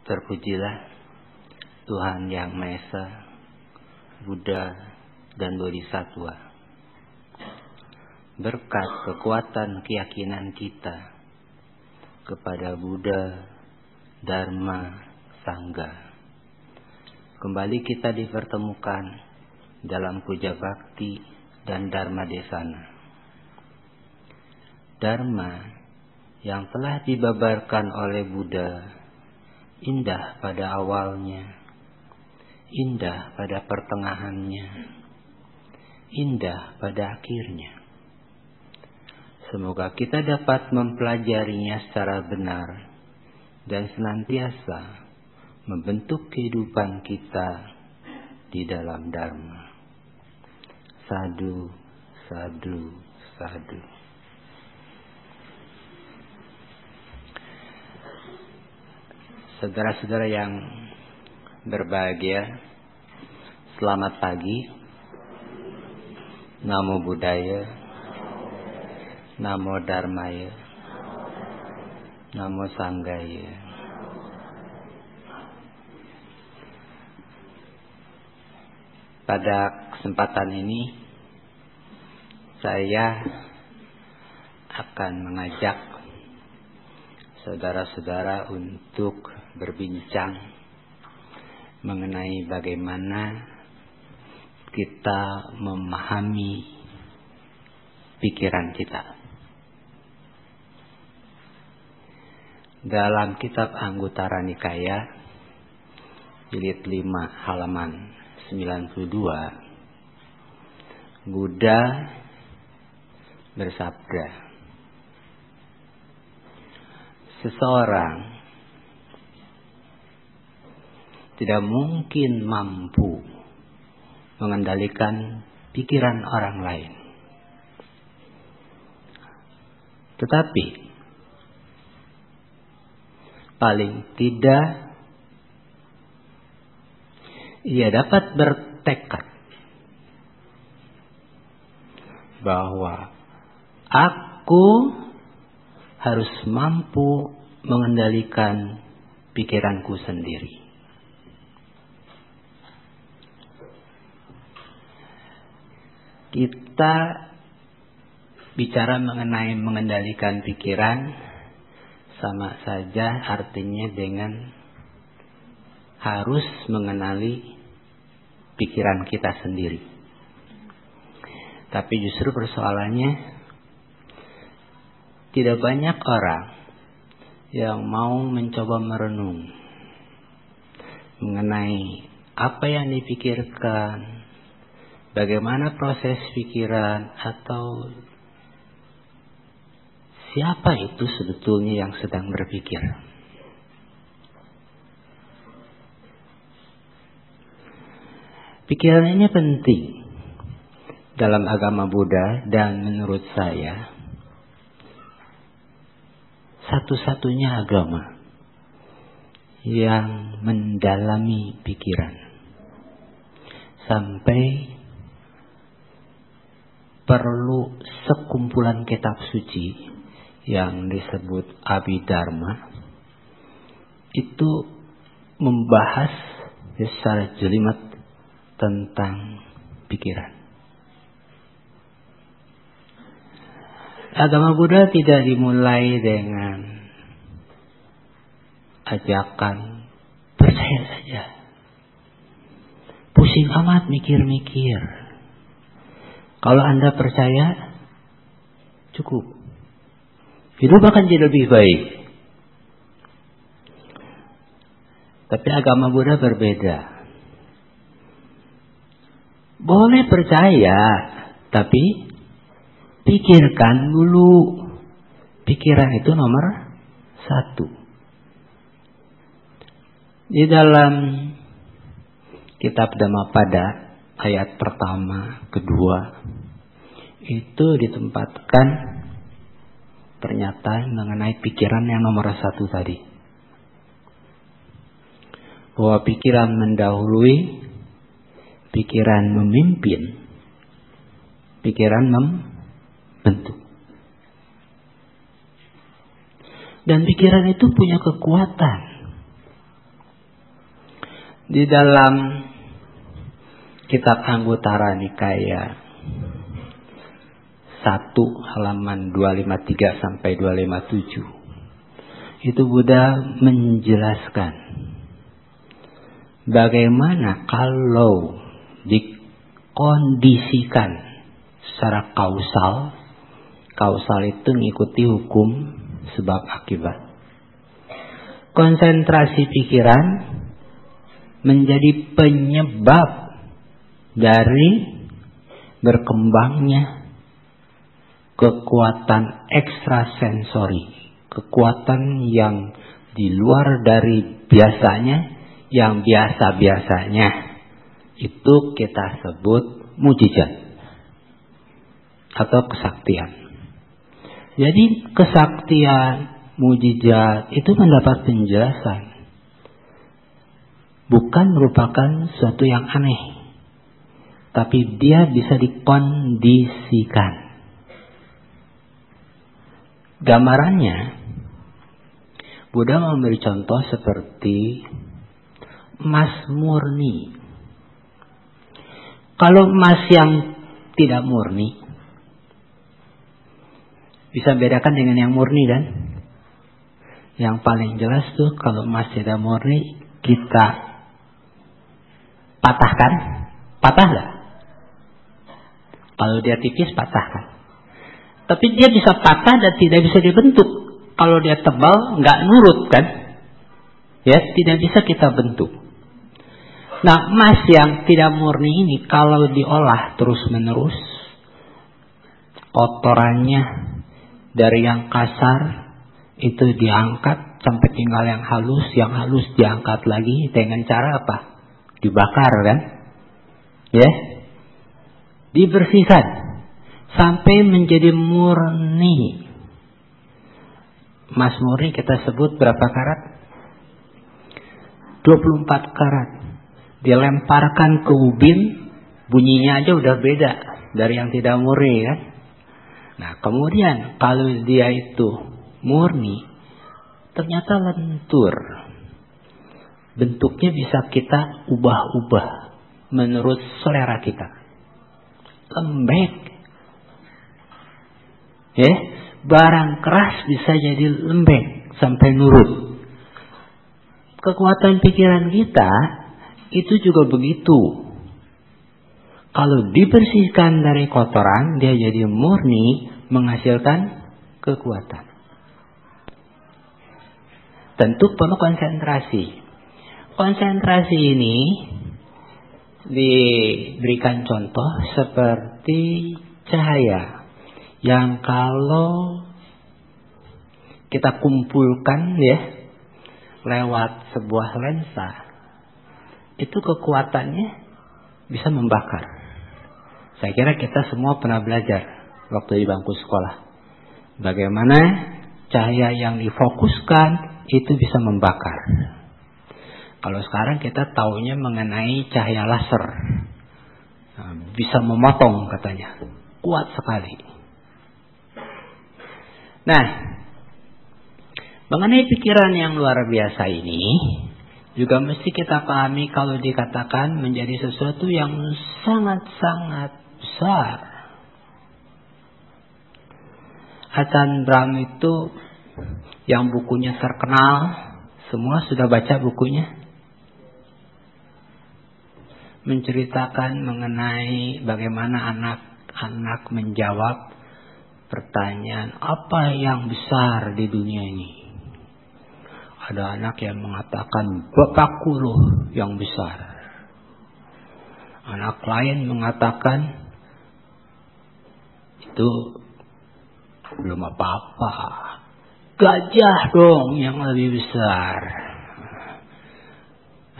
Terpujilah Tuhan Yang Maha Esa, Buddha dan Bodhisattva. Berkat kekuatan keyakinan kita kepada Buddha, Dharma, Sangha, kembali kita dipertemukan dalam puja bakti dan Dharma Desana. Dharma yang telah dibabarkan oleh Buddha indah pada awalnya, indah pada pertengahannya, indah pada akhirnya. Semoga kita dapat mempelajarinya secara benar dan senantiasa membentuk kehidupan kita di dalam Dharma. Sadhu, sadhu, sadhu. Saudara-saudara yang berbahagia, selamat pagi. Namo Buddhaya, Namo Dharmaya, Namo Sanghaya. Pada kesempatan ini saya akan mengajak saudara-saudara untuk berbincang mengenai bagaimana kita memahami pikiran kita. Dalam kitab Anguttara Nikaya jilid 5 halaman 92, Buddha bersabda, seseorang tidak mungkin mampu mengendalikan pikiran orang lain. Tetapi paling tidak ia dapat bertekad bahwa aku harus mampu mengendalikan pikiranku sendiri. Kita bicara mengenai mengendalikan pikiran, sama saja artinya dengan harus mengenali pikiran kita sendiri. Tapi justru persoalannya, tidak banyak orang yang mau mencoba merenung mengenai apa yang dipikirkan, bagaimana proses pikiran, atau siapa itu sebetulnya yang sedang berpikir. Pikiran ini penting dalam agama Buddha, dan menurut saya satu-satunya agama yang mendalami pikiran sampai perlu sekumpulan kitab suci yang disebut Abhidharma itu membahas secara jelimet tentang pikiran. Agama Buddha tidak dimulai dengan ajakan percaya saja, pusing amat mikir-mikir. Kalau Anda percaya, cukup. Hidup akan jadi lebih baik. Tapi agama Buddha berbeda. Boleh percaya, tapi pikirkan dulu. Pikiran itu nomor 1. Di dalam kitab Dhammapada ayat pertama, kedua, itu ditempatkan pernyataan mengenai pikiran yang nomor 1 tadi. Bahwa pikiran mendahului, pikiran memimpin, pikiran membentuk. Dan pikiran itu punya kekuatan Di dalam kitab Anguttara Nikaya 1 halaman 253 sampai 257 itu Buddha menjelaskan bagaimana kalau dikondisikan secara kausal itu mengikuti hukum sebab akibat. Konsentrasi pikiran menjadi penyebab dari berkembangnya kekuatan ekstrasensori, kekuatan yang di luar dari biasanya, yang biasa-biasanya itu kita sebut mujizat atau kesaktian. Jadi kesaktian, mujizat itu mendapat penjelasan, bukan merupakan sesuatu yang aneh, tapi dia bisa dikondisikan. Gambarannya, Buddha memberi contoh seperti emas murni. Kalau emas yang tidak murni, bisa bedakan dengan yang murni kan? Yang paling jelas tuh kalau emas tidak murni, kita patahkan, patah nggak? Kalau dia tipis patahkan. Tapi dia bisa patah dan tidak bisa dibentuk. Kalau dia tebal nggak nurut kan? Ya, tidak bisa kita bentuk. Nah, emas yang tidak murni ini kalau diolah terus menerus, kotorannya dari yang kasar itu diangkat sampai tinggal yang halus diangkat lagi dengan cara apa? Dibakar kan? Ya. Dibersihkan sampai menjadi murni. Emas murni kita sebut berapa karat? 24 karat. Dilemparkan ke ubin, bunyinya aja udah beda dari yang tidak murni kan? Nah, kemudian kalau dia itu murni, ternyata lentur. Bentuknya bisa kita ubah-ubah menurut selera kita. Lembek. Ya, barang keras bisa jadi lembek sampai nurut. Kekuatan pikiran kita itu juga begitu. Kalau dibersihkan dari kotoran, dia jadi murni, menghasilkan kekuatan. Tentu perlu konsentrasi. Konsentrasi ini diberikan contoh seperti cahaya yang kalau kita kumpulkan ya lewat sebuah lensa, itu kekuatannya bisa membakar. Saya kira kita semua pernah belajar waktu di bangku sekolah bagaimana cahaya yang difokuskan itu bisa membakar. Kalau sekarang kita taunya mengenai cahaya laser, bisa memotong katanya, kuat sekali. Nah, mengenai pikiran yang luar biasa ini juga mesti kita pahami kalau dikatakan menjadi sesuatu yang sangat-sangat besar. Ajahn Brahm itu yang bukunya terkenal, semua sudah baca bukunya. Menceritakan mengenai bagaimana anak-anak menjawab pertanyaan apa yang besar di dunia ini. Ada anak yang mengatakan Bapakku loh yang besar. Anak lain mengatakan itu belum apa-apa. Gajah dong yang lebih besar.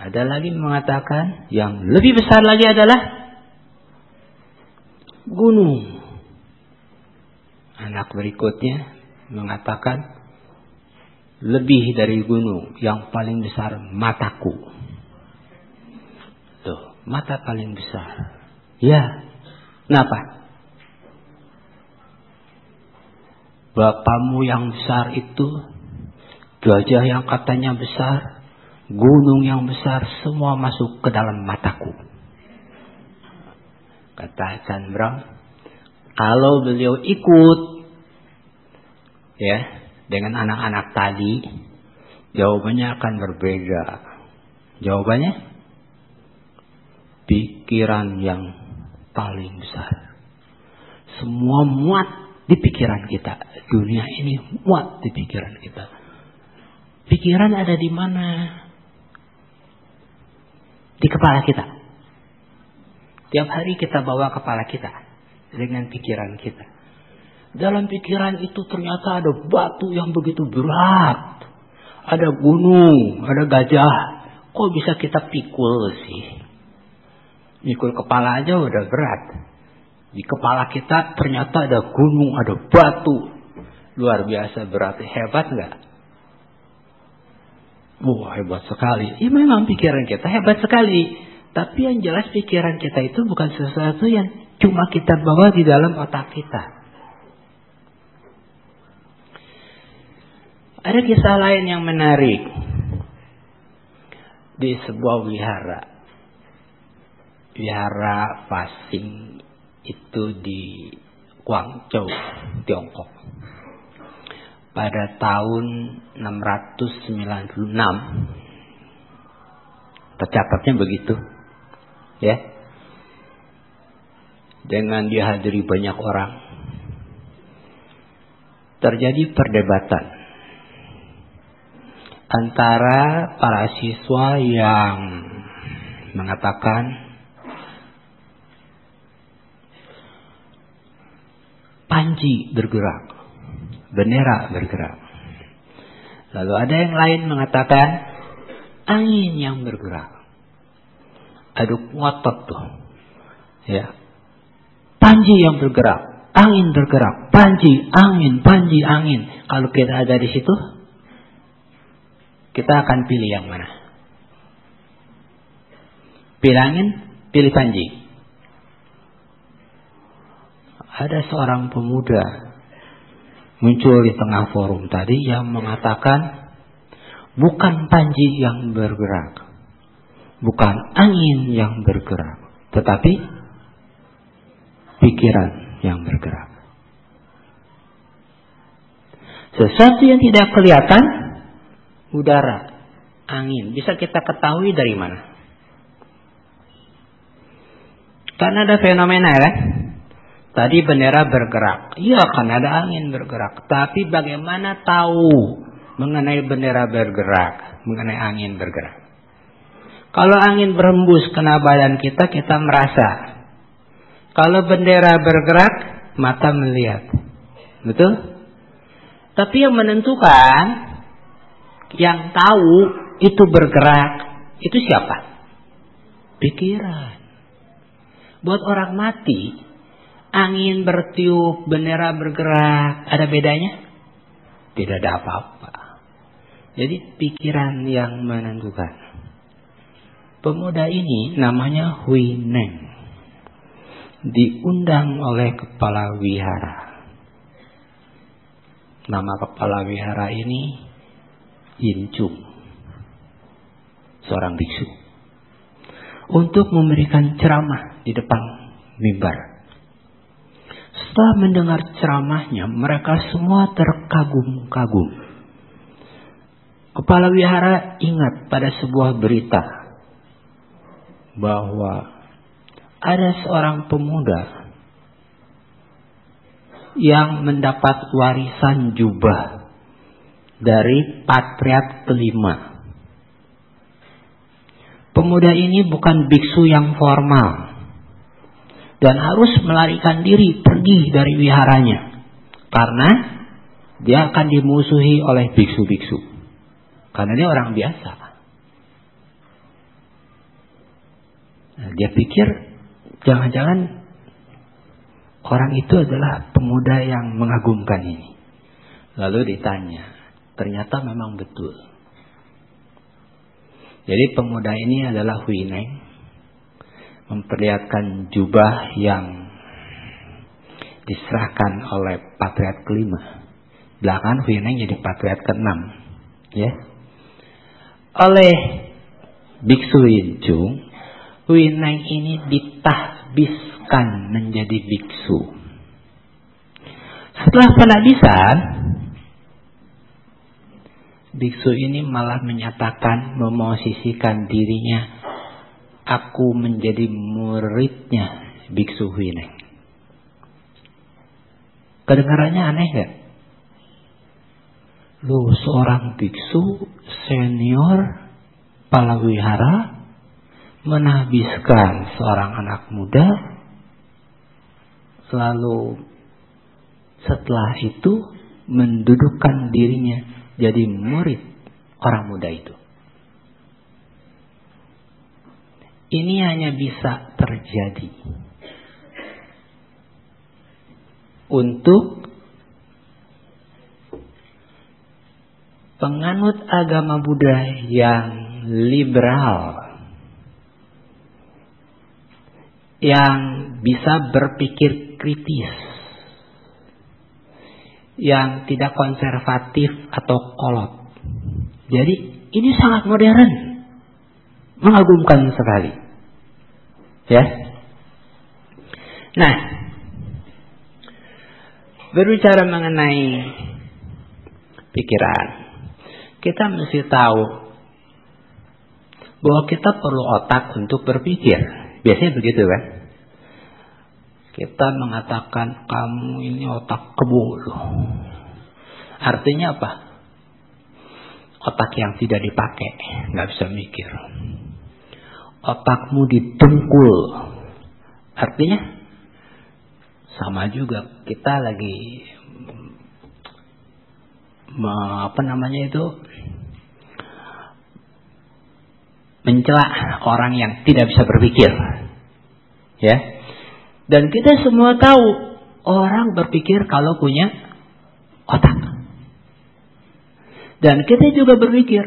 Ada lagi mengatakan yang lebih besar lagi adalah gunung. Anak berikutnya mengatakan lebih dari gunung, yang paling besar mataku. Tuh, mata paling besar. Ya, kenapa? Bapakmu yang besar itu, gajah yang katanya besar, gunung yang besar semua masuk ke dalam mataku. Kata Chan Brown, kalau beliau ikut ya dengan anak-anak tadi, jawabannya akan berbeda. Jawabannya pikiran yang paling besar. Semua muat di pikiran kita. Dunia ini muat di pikiran kita. Pikiran ada di mana? Di kepala kita. Tiap hari kita bawa kepala kita dengan pikiran kita. Dalam pikiran itu ternyata ada batu yang begitu berat. Ada gunung, ada gajah. Kok bisa kita pikul sih? Pikul kepala aja udah berat. Di kepala kita ternyata ada gunung, ada batu. Luar biasa berat. Hebat nggak? Wah, hebat sekali. Ya memang pikiran kita hebat sekali. Tapi yang jelas pikiran kita itu bukan sesuatu yang cuma kita bawa di dalam otak kita. Ada kisah lain yang menarik. Di sebuah wihara. Wihara Fasing itu di Guangzhou, Tiongkok. Pada tahun 696. Tercatatnya begitu. Ya. Dengan dihadiri banyak orang. Terjadi perdebatan antara para siswa yang mengatakan panji bergerak, bendera bergerak. Lalu ada yang lain mengatakan angin yang bergerak. Adu ngotot tuh. Ya. Panji yang bergerak, angin bergerak, panji, angin. Kalau kita ada di situ, kita akan pilih yang mana? Pilih angin, pilih panji. Ada seorang pemuda muncul di tengah forum tadi yang mengatakan bukan panji yang bergerak, bukan angin yang bergerak, tetapi pikiran yang bergerak. Sesuatu yang tidak kelihatan, udara, angin, bisa kita ketahui dari mana? Karena ada fenomena kan? Tadi bendera bergerak. Iya kan ada angin bergerak. Tapi bagaimana tahu mengenai bendera bergerak, mengenai angin bergerak? Kalau angin berhembus kena badan kita, kita merasa. Kalau bendera bergerak, mata melihat. Betul? Tapi yang menentukan, yang tahu itu bergerak, itu siapa? Pikiran. Buat orang mati, angin bertiup, bendera bergerak, ada bedanya? Tidak ada apa-apa. Jadi pikiran yang menentukan. Pemuda ini namanya Hui Neng. Diundang oleh kepala wihara. Nama kepala wihara ini Yin Chung. Seorang biksu. Untuk memberikan ceramah di depan mimbar. Setelah mendengar ceramahnya, mereka semua terkagum-kagum. Kepala wihara ingat pada sebuah berita bahwa ada seorang pemuda yang mendapat warisan jubah dari patriark kelima. Pemuda ini bukan biksu yang formal dan harus melarikan diri pergi dari wiharanya karena dia akan dimusuhi oleh biksu-biksu karena dia orang biasa. Nah, dia pikir jangan-jangan orang itu adalah pemuda yang mengagumkan ini. Lalu ditanya, ternyata memang betul. Jadi pemuda ini adalah Hui Neng, memperlihatkan jubah yang diserahkan oleh patriark kelima. Belakangan Hui Neng jadi patriark ke-6, ya. Oleh Biksu Yincung, Huineng ini ditahbiskan menjadi biksu. Setelah penahbisan, biksu ini malah menyatakan, memosisikan dirinya, aku menjadi muridnya Biksu Huineng. Kedengarannya aneh gak? Lu seorang biksu senior palawihara menahbiskan seorang anak muda, selalu setelah itu mendudukkan dirinya jadi murid orang muda itu. Ini hanya bisa terjadi untuk penganut agama Buddha yang liberal, yang bisa berpikir kritis, yang tidak konservatif atau kolot. Jadi ini sangat modern, mengagumkan sekali. Ya. Nah, berbicara mengenai pikiran, kita mesti tahu bahwa kita perlu otak untuk berpikir. Biasanya begitu kan? Kita mengatakan kamu ini otak kebo loh. Artinya apa? Otak yang tidak dipakai, nggak bisa mikir. Otakmu didengkul. Artinya sama juga, kita lagi mencela orang yang tidak bisa berpikir. Ya. Dan kita semua tahu orang berpikir kalau punya otak. Dan kita juga berpikir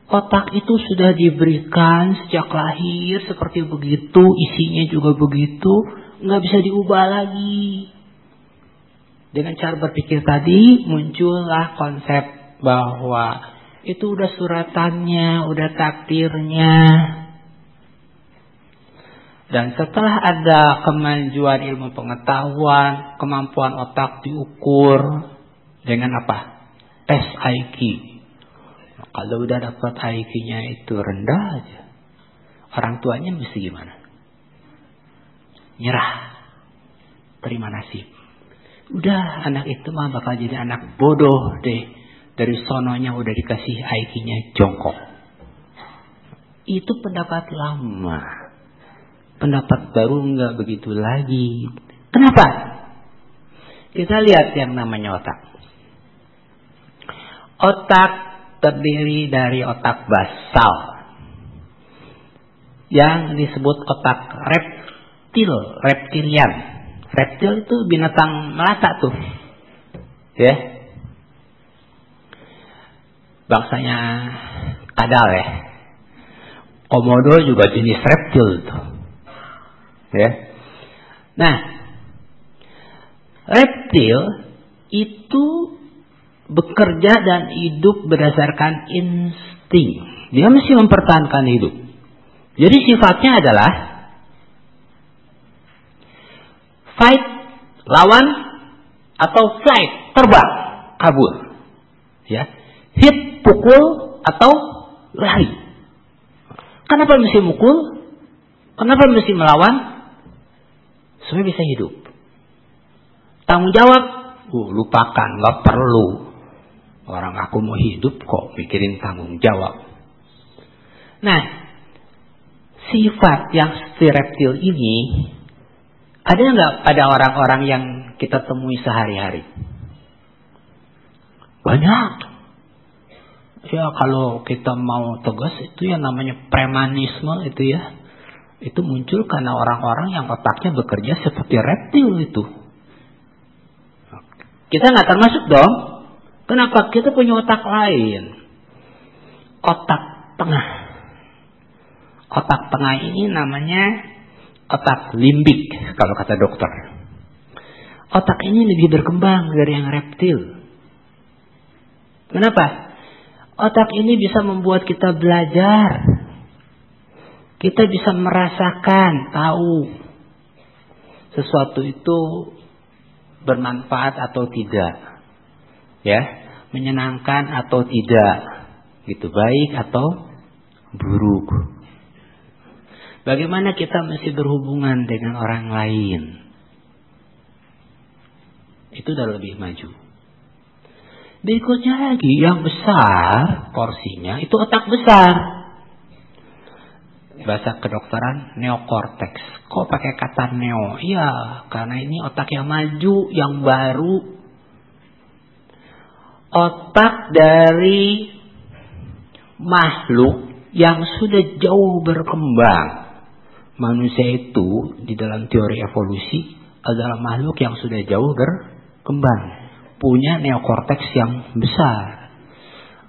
otak itu sudah diberikan sejak lahir seperti begitu, isinya juga begitu, nggak bisa diubah lagi. Dengan cara berpikir tadi muncullah konsep bahwa itu udah suratannya, udah takdirnya. Dan setelah ada kemajuan ilmu pengetahuan, kemampuan otak diukur dengan apa? Tes IQ. Nah, kalau udah dapat IQ-nya itu rendah aja, orang tuanya mesti gimana? Nyerah, terima nasib. Udah, anak itu mah bakal jadi anak bodoh deh. Dari sononya udah dikasih IQ-nya jongkok. Itu pendapat lama. Pendapat baru nggak begitu lagi. Kenapa? Kita lihat yang namanya otak. Otak terdiri dari otak basal, yang disebut otak reptilian. Reptil itu binatang melata tuh, ya. Bangsanya kadal ya. Komodo juga jenis reptil tuh. Ya. Nah, reptil itu bekerja dan hidup berdasarkan insting. Dia mesti mempertahankan hidup. Jadi sifatnya adalah fight, lawan, atau flight, terbang, kabur. Ya. Hit, pukul, atau lari. Kenapa mesti mukul? Kenapa mesti melawan? Supaya bisa hidup. Tanggung jawab, lupakan, gak perlu. Orang aku mau hidup kok mikirin tanggung jawab. Nah, sifat yang seperti reptil ini ada nggak pada orang-orang yang kita temui sehari-hari? Banyak. Ya kalau kita mau tegas itu yang namanya premanisme itu ya. Itu muncul karena orang-orang yang otaknya bekerja seperti reptil itu. Kita nggak termasuk dong. Kenapa? Kita punya otak lain. Otak tengah. Otak tengah ini namanya otak limbik kalau kata dokter. Otak ini lebih berkembang dari yang reptil. Kenapa? Otak ini bisa membuat kita belajar. Kita bisa merasakan, tahu sesuatu itu bermanfaat atau tidak, ya, menyenangkan atau tidak, gitu, baik atau buruk. Bagaimana kita mesti berhubungan dengan orang lain? Itu udah lebih maju. Berikutnya lagi yang besar porsinya itu otak besar. Bahasa kedokteran neokortex. Kok pakai kata neo? Iya, karena ini otak yang maju, yang baru. Otak dari makhluk yang sudah jauh berkembang. Manusia itu di dalam teori evolusi adalah makhluk yang sudah jauh berkembang, punya neokortex yang besar.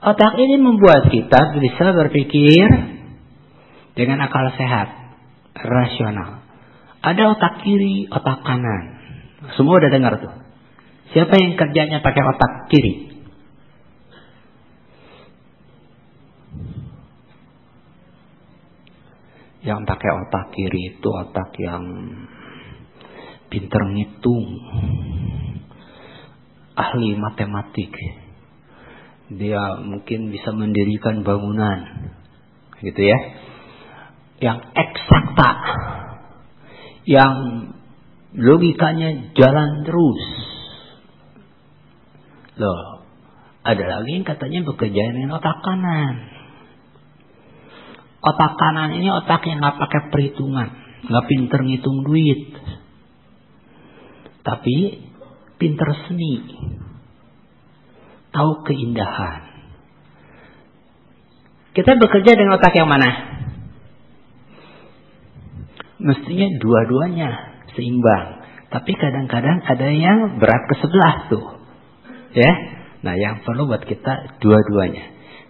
Otak ini membuat kita bisa berpikir dengan akal sehat, rasional. Ada otak kiri, otak kanan. Semua udah dengar tuh. Siapa yang kerjanya pakai otak kiri? Yang pakai otak kiri itu otak yang pinter ngitung, ahli matematik. Dia mungkin bisa mendirikan bangunan, gitu ya. Yang eksakta, yang logikanya jalan terus. Loh, ada lagi yang katanya bekerja dengan otak kanan. Otak kanan ini otak yang nggak pakai perhitungan, nggak pinter ngitung duit, tapi pinter seni, tahu keindahan. Kita bekerja dengan otak yang mana? Mestinya dua-duanya seimbang. Tapi kadang-kadang ada yang berat ke sebelah tuh. Ya. Nah, yang perlu buat kita dua-duanya.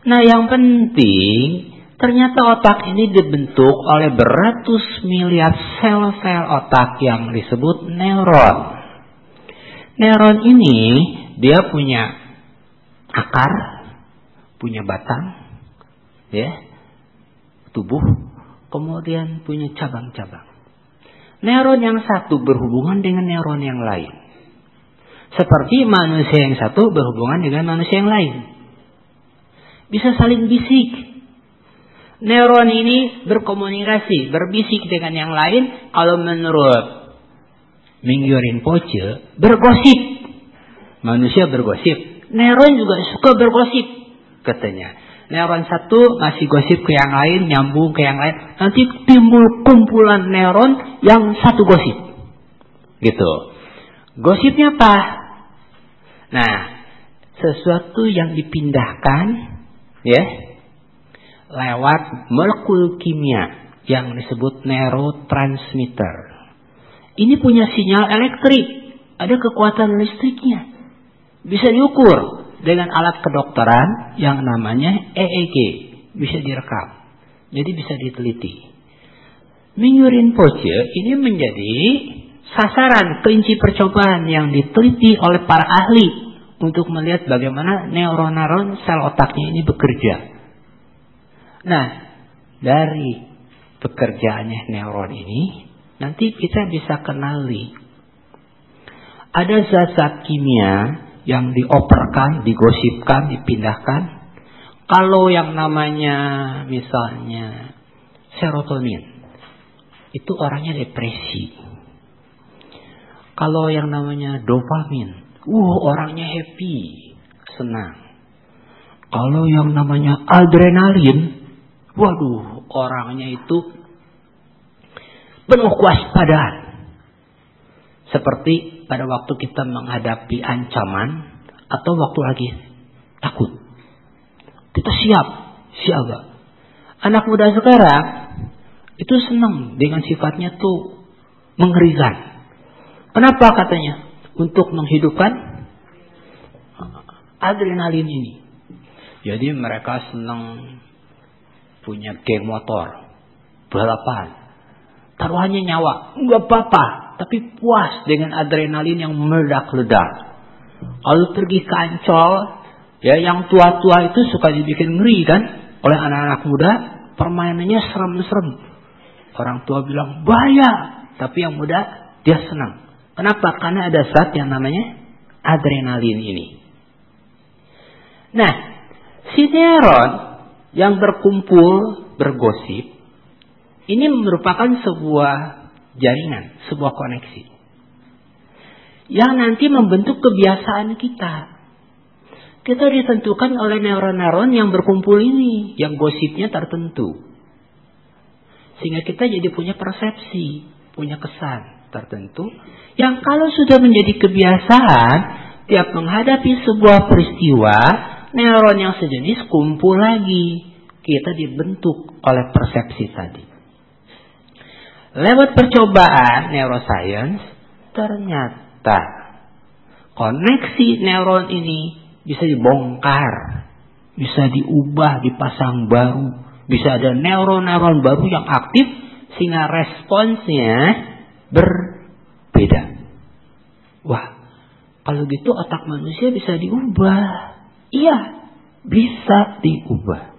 Nah, yang penting ternyata otak ini dibentuk oleh beratus miliar sel-sel otak yang disebut neuron. Neuron ini dia punya akar, punya batang, ya, tubuh, kemudian punya cabang-cabang. Neuron yang satu berhubungan dengan neuron yang lain. Seperti manusia yang satu berhubungan dengan manusia yang lain. Bisa saling bisik. Neuron ini berkomunikasi, berbisik dengan yang lain. Kalau menurut Mingyur Rinpoche, bergosip. Manusia bergosip. Neuron juga suka bergosip, katanya. Neuron satu ngasih gosip ke yang lain, nyambung ke yang lain. Nanti timbul kumpulan neuron yang satu gosip. Gitu. Gosipnya apa? Nah, sesuatu yang dipindahkan, ya, lewat molekul kimia yang disebut neurotransmitter. Ini punya sinyal elektrik. Ada kekuatan listriknya. Bisa diukur dengan alat kedokteran yang namanya EEG. Bisa direkam. Jadi bisa diteliti. Mingyur Rinpoche ini menjadi sasaran kelinci percobaan yang diteliti oleh para ahli untuk melihat bagaimana neuron-neuron sel otaknya ini bekerja. Nah, dari pekerjaannya neuron ini, nanti kita bisa kenali. Ada zat-zat kimia yang dioperkan, digosipkan, dipindahkan. Kalau yang namanya misalnya serotonin, itu orangnya depresi. Kalau yang namanya dopamin, orangnya happy, senang. Kalau yang namanya adrenalin, orangnya itu penuh kewaspadaan. Seperti pada waktu kita menghadapi ancaman atau waktu lagi takut. Kita siaga. Anak muda sekarang itu senang dengan sifatnya tuh mengerikan. Kenapa katanya? Untuk menghidupkan adrenalin ini. Jadi mereka senang punya geng motor, balapan. Taruhannya nyawa, enggak apa-apa, tapi puas dengan adrenalin yang meledak-ledak. Kalau pergi ke Ancol, ya yang tua-tua itu suka dibikin ngeri kan oleh anak-anak muda, permainannya serem-serem. Orang tua bilang bahaya, tapi yang muda dia senang. Kenapa? Karena ada zat yang namanya adrenalin ini. Nah, si neuron yang berkumpul bergosip ini merupakan sebuah jaringan, sebuah koneksi yang nanti membentuk kebiasaan kita. Kita ditentukan oleh neuron-neuron yang berkumpul ini, yang gosipnya tertentu. Sehingga kita jadi punya persepsi, punya kesan tertentu. Yang kalau sudah menjadi kebiasaan, tiap menghadapi sebuah peristiwa, neuron yang sejenis kumpul lagi. Kita dibentuk oleh persepsi tadi. Lewat percobaan neuroscience, ternyata koneksi neuron ini bisa dibongkar, bisa diubah, dipasang baru, bisa ada neuron-neuron baru yang aktif sehingga responsnya berbeda. Wah, kalau gitu otak manusia bisa diubah. Iya, bisa diubah.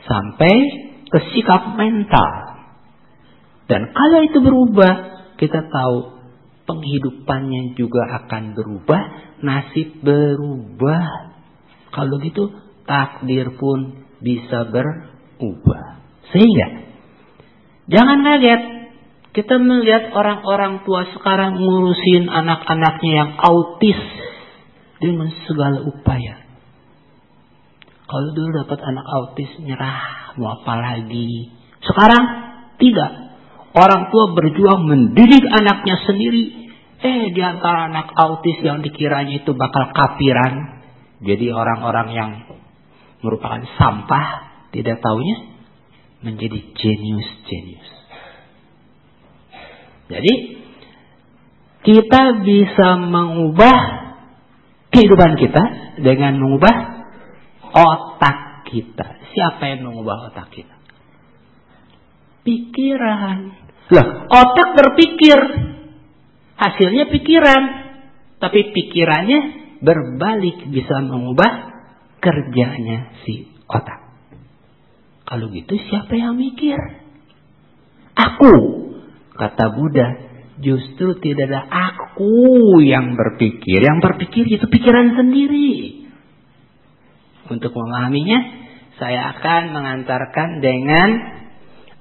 Sampai ke sikap mental. Dan kalau itu berubah, kita tahu penghidupannya juga akan berubah, nasib berubah. Kalau gitu takdir pun bisa berubah. Sehingga jangan kaget kita melihat orang-orang tua sekarang ngurusin anak-anaknya yang autis dengan segala upaya. Kalau dulu dapat anak autis nyerah, mau apa lagi? Sekarang tidak. Orang tua berjuang mendidik anaknya sendiri. Di antara anak autis yang dikiranya itu bakal kafiran, jadi orang-orang yang merupakan sampah, tidak taunya menjadi jenius-jenius. Jadi kita bisa mengubah kehidupan kita dengan mengubah otak kita. Siapa yang mengubah otak kita? Pikiran. Loh, otak berpikir, hasilnya pikiran, tapi pikirannya berbalik, bisa mengubah kerjanya si otak. Kalau gitu siapa yang mikir? Aku, kata Buddha. Justru tidak ada aku yang berpikir. Yang berpikir itu pikiran sendiri. Untuk memahaminya, saya akan mengantarkan dengan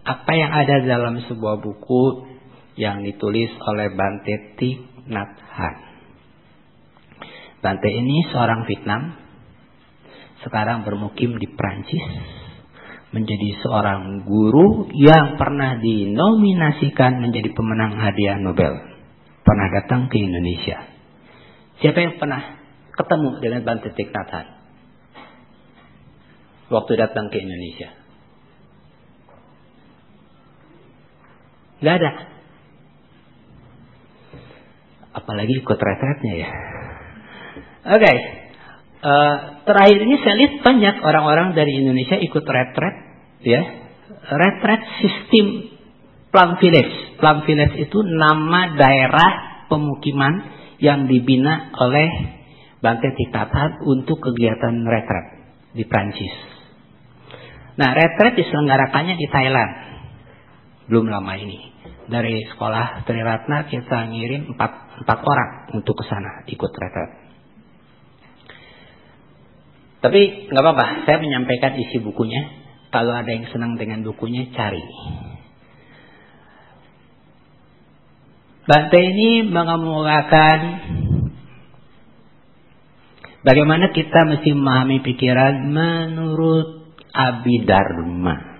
apa yang ada dalam sebuah buku yang ditulis oleh Bante Thich Nhat Hanh. Bante ini seorang Vietnam, sekarang bermukim di Prancis, menjadi seorang guru yang pernah dinominasikan menjadi pemenang hadiah Nobel. Pernah datang ke Indonesia. Siapa yang pernah ketemu dengan Bante Thich Nhat Hanh waktu datang ke Indonesia? Gak ada. Apalagi ikut retretnya ya. Oke. Terakhir ini saya lihat banyak orang-orang dari Indonesia ikut retret, ya. Retret sistem Plum Village. Plum Village itu nama daerah pemukiman yang dibina oleh Bante Thich Nhat Hanh untuk kegiatan retret di Prancis. Nah, retret diselenggarakannya di Thailand. Belum lama ini. Dari sekolah Triratna kita ngirim 4 orang untuk ke sana ikut retret. Tapi nggak apa-apa, saya menyampaikan isi bukunya. Kalau ada yang senang dengan bukunya, cari. Bante ini mengemukakan bagaimana kita mesti memahami pikiran menurut Abhidharma.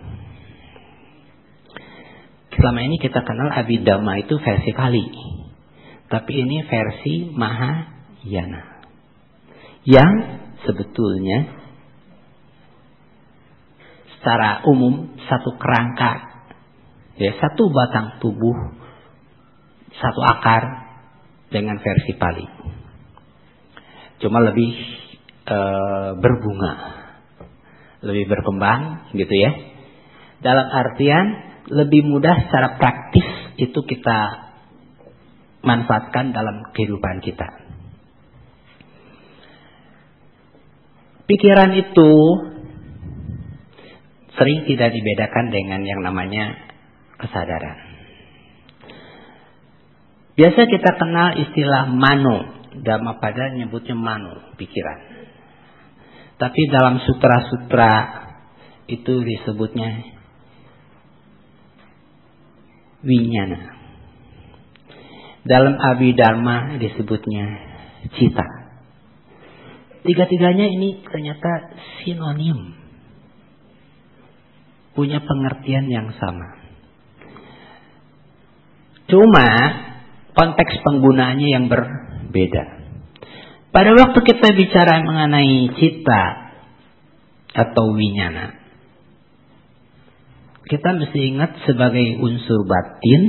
Selama ini kita kenal Abhidhamma itu versi Pali. Tapi ini versi Mahayana. Yang sebetulnya secara umum satu kerangka, ya, satu batang tubuh, satu akar dengan versi Pali. Cuma lebih berbunga, lebih berkembang gitu ya. Dalam artian lebih mudah secara praktis itu kita manfaatkan dalam kehidupan kita. Pikiran itu sering tidak dibedakan dengan yang namanya kesadaran. Biasa kita kenal istilah mano. Dhammapada nyebutnya mano, pikiran. Tapi dalam sutra-sutra itu disebutnya winyana. Dalam Abhidharma disebutnya cita. Tiga-tiganya ini ternyata sinonim. Punya pengertian yang sama. Cuma konteks penggunaannya yang berbeda. Pada waktu kita bicara mengenai cita atau winyana, kita mesti ingat sebagai unsur batin,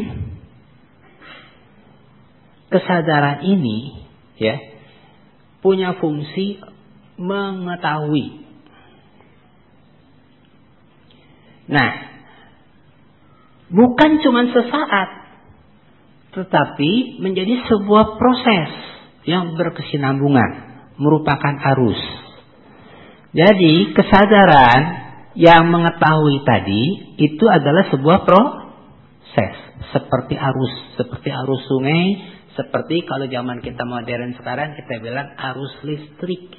kesadaran ini ya punya fungsi mengetahui. Nah, bukan cuma sesaat, tetapi menjadi sebuah proses yang berkesinambungan, merupakan arus. Jadi kesadaran yang mengetahui tadi itu adalah sebuah proses, seperti arus sungai, seperti kalau zaman kita modern sekarang kita bilang arus listrik.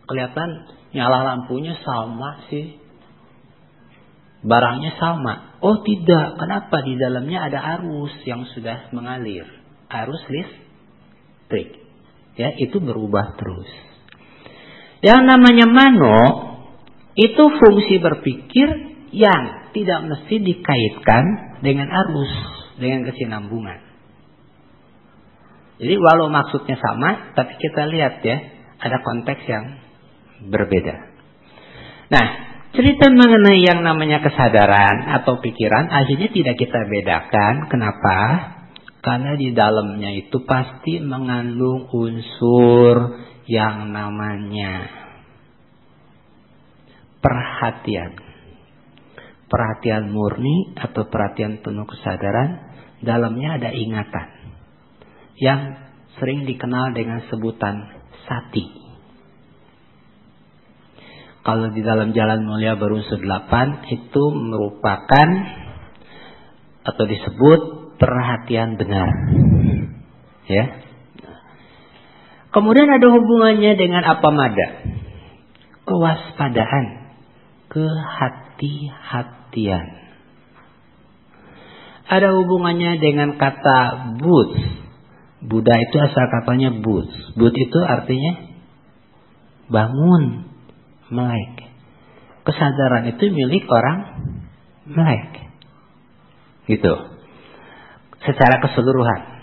Kelihatan nyala lampunya sama sih, barangnya sama. Oh tidak, kenapa? Di dalamnya ada arus yang sudah mengalir, arus listrik. Ya, itu berubah terus. Yang namanya mano itu fungsi berpikir yang tidak mesti dikaitkan dengan arus, dengan kesinambungan. Jadi walau maksudnya sama, tapi kita lihat ya, ada konteks yang berbeda. Nah, cerita mengenai yang namanya kesadaran atau pikiran akhirnya tidak kita bedakan. Kenapa? Karena di dalamnya itu pasti mengandung unsur yang namanya perhatian. Perhatian murni atau perhatian penuh kesadaran, dalamnya ada ingatan yang sering dikenal dengan sebutan sati. Kalau di dalam Jalan Mulia berunsur 8 itu merupakan atau disebut perhatian benar. Ya. Kemudian ada hubungannya dengan apamada, kewaspadaan, kehati-hatian. Ada hubungannya dengan kata bud. Buddha itu asal katanya bud. Bud itu artinya bangun, melek. Kesadaran itu milik orang melek. Gitu. Secara keseluruhan.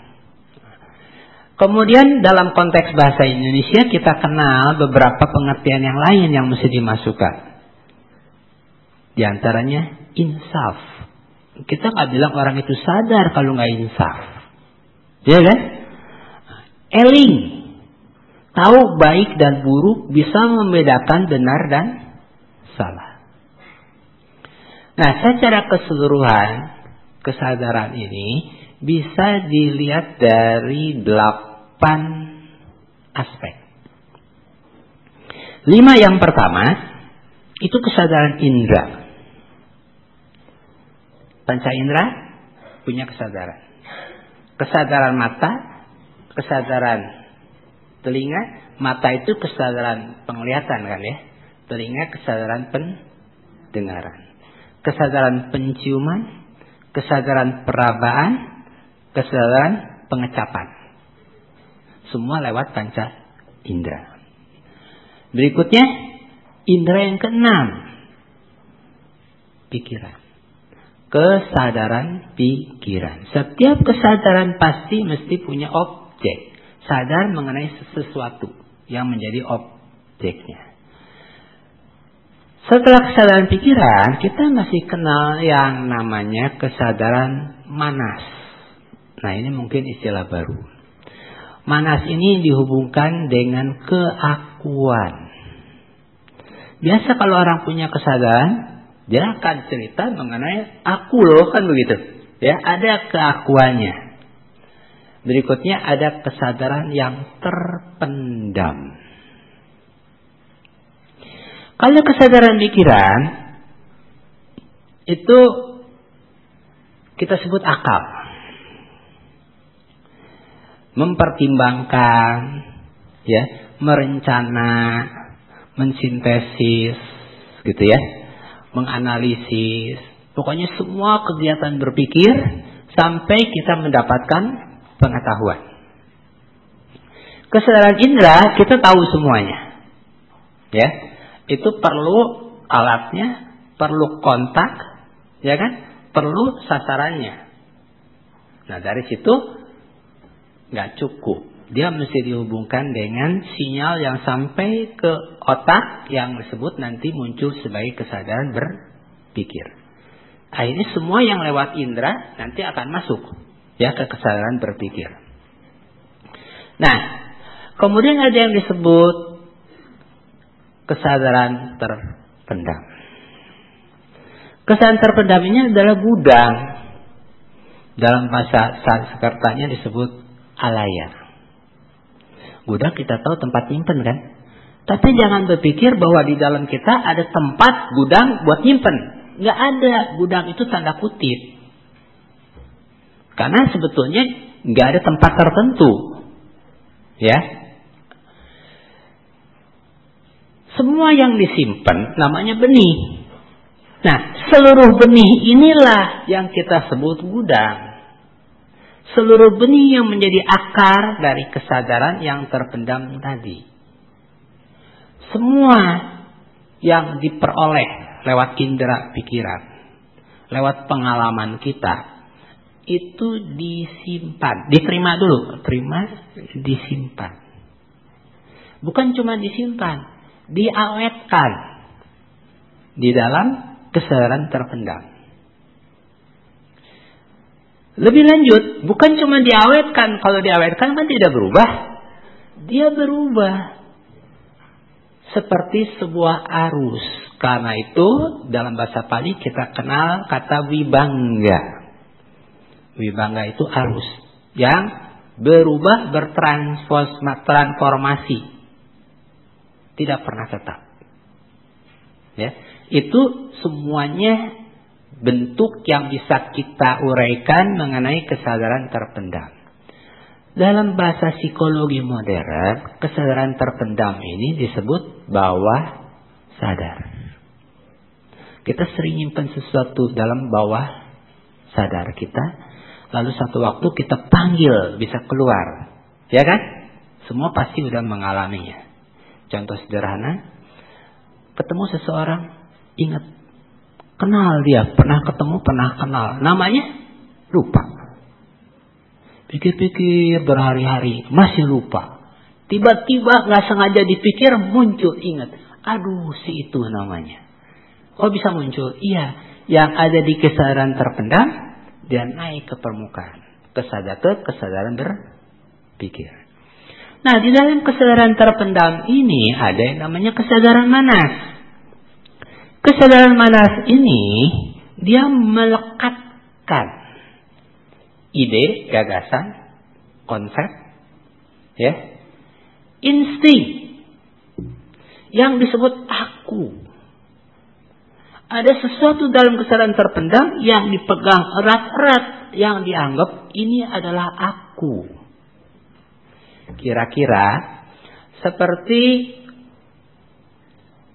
Kemudian dalam konteks bahasa Indonesia kita kenal beberapa pengertian yang lain yang mesti dimasukkan. Di antaranya insaf. Kita nggak bilang orang itu sadar kalau nggak insaf. Ya kan? Eling. Tahu baik dan buruk, bisa membedakan benar dan salah. Nah, secara keseluruhan kesadaran ini bisa dilihat dari 8 aspek. 5 yang pertama itu kesadaran indera. Panca indera punya kesadaran. Kesadaran mata, kesadaran telinga. Mata itu kesadaran penglihatan kan ya. Telinga kesadaran pendengaran. Kesadaran penciuman, kesadaran perabaan, kesadaran pengecapan. Semua lewat panca indera. Berikutnya indera yang ke-6, pikiran. Kesadaran pikiran. Setiap kesadaran pasti mesti punya objek. Sadar mengenai sesuatu yang menjadi objeknya. Setelah kesadaran pikiran, kita masih kenal yang namanya kesadaran manas. Nah, ini mungkin istilah baru. Manas ini dihubungkan dengan keakuan. Biasa kalau orang punya kesadaran, dia akan cerita mengenai aku loh, kan begitu. Ya, ada keakuannya. Berikutnya ada kesadaran yang terpendam. Kalau kesadaran pikiran itu kita sebut akal. Mempertimbangkan, ya, merencana, mensintesis, gitu ya, menganalisis, pokoknya semua kegiatan berpikir sampai kita mendapatkan pengetahuan. Kesadaran indera kita tahu semuanya, ya, itu perlu alatnya, perlu kontak, ya kan, perlu sasarannya. Nah dari situ nggak cukup. Dia mesti dihubungkan dengan sinyal yang sampai ke otak yang disebut nanti muncul sebagai kesadaran berpikir. Akhirnya semua yang lewat indera nanti akan masuk, ya, ke kesadaran berpikir. Nah, kemudian ada yang disebut kesadaran terpendam. Kesadaran terpendam ini adalah gudang. Dalam bahasa Sanskertanya disebut alaya. Gudang kita tahu tempat nyimpen kan? Tapi jangan berpikir bahwa di dalam kita ada tempat gudang buat nyimpen. Nggak ada. Gudang itu tanda kutip. Karena sebetulnya nggak ada tempat tertentu. Ya. Semua yang disimpan namanya benih. Nah, seluruh benih inilah yang kita sebut gudang. Seluruh benih yang menjadi akar dari kesadaran yang terpendam tadi. Semua yang diperoleh lewat indera pikiran, lewat pengalaman kita, itu disimpan. Diterima dulu, terima, disimpan. Bukan cuma disimpan, diawetkan di dalam kesadaran terpendam. Lebih lanjut, bukan cuma diawetkan. Kalau diawetkan kan tidak berubah. Dia berubah. Seperti sebuah arus. Karena itu dalam bahasa Pali kita kenal kata wibangga. Wibangga itu arus. Yang berubah, bertransformasi. Tidak pernah tetap. Ya, itu semuanya bentuk yang bisa kita uraikan mengenai kesadaran terpendam. Dalam bahasa psikologi modern, kesadaran terpendam ini disebut bawah sadar. Kita sering nyimpan sesuatu dalam bawah sadar kita, lalu satu waktu kita panggil, bisa keluar. Ya kan? Semua pasti sudah mengalaminya. Contoh sederhana, ketemu seseorang, ingat. Kenal dia, pernah ketemu, pernah kenal. Namanya lupa. Pikir-pikir berhari-hari, masih lupa. Tiba-tiba gak sengaja dipikir, muncul, ingat. Aduh, si itu namanya. Kok bisa muncul? Iya, yang ada di kesadaran terpendam, dia naik ke permukaan. Kesadaran berpikir. Nah, di dalam kesadaran terpendam ini ada yang namanya kesadaran manas. Kesadaran manas ini dia melekatkan ide, gagasan, konsep, ya, insting yang disebut aku. Ada sesuatu dalam kesadaran terpendam yang dipegang erat-erat, yang dianggap ini adalah aku. Kira-kira seperti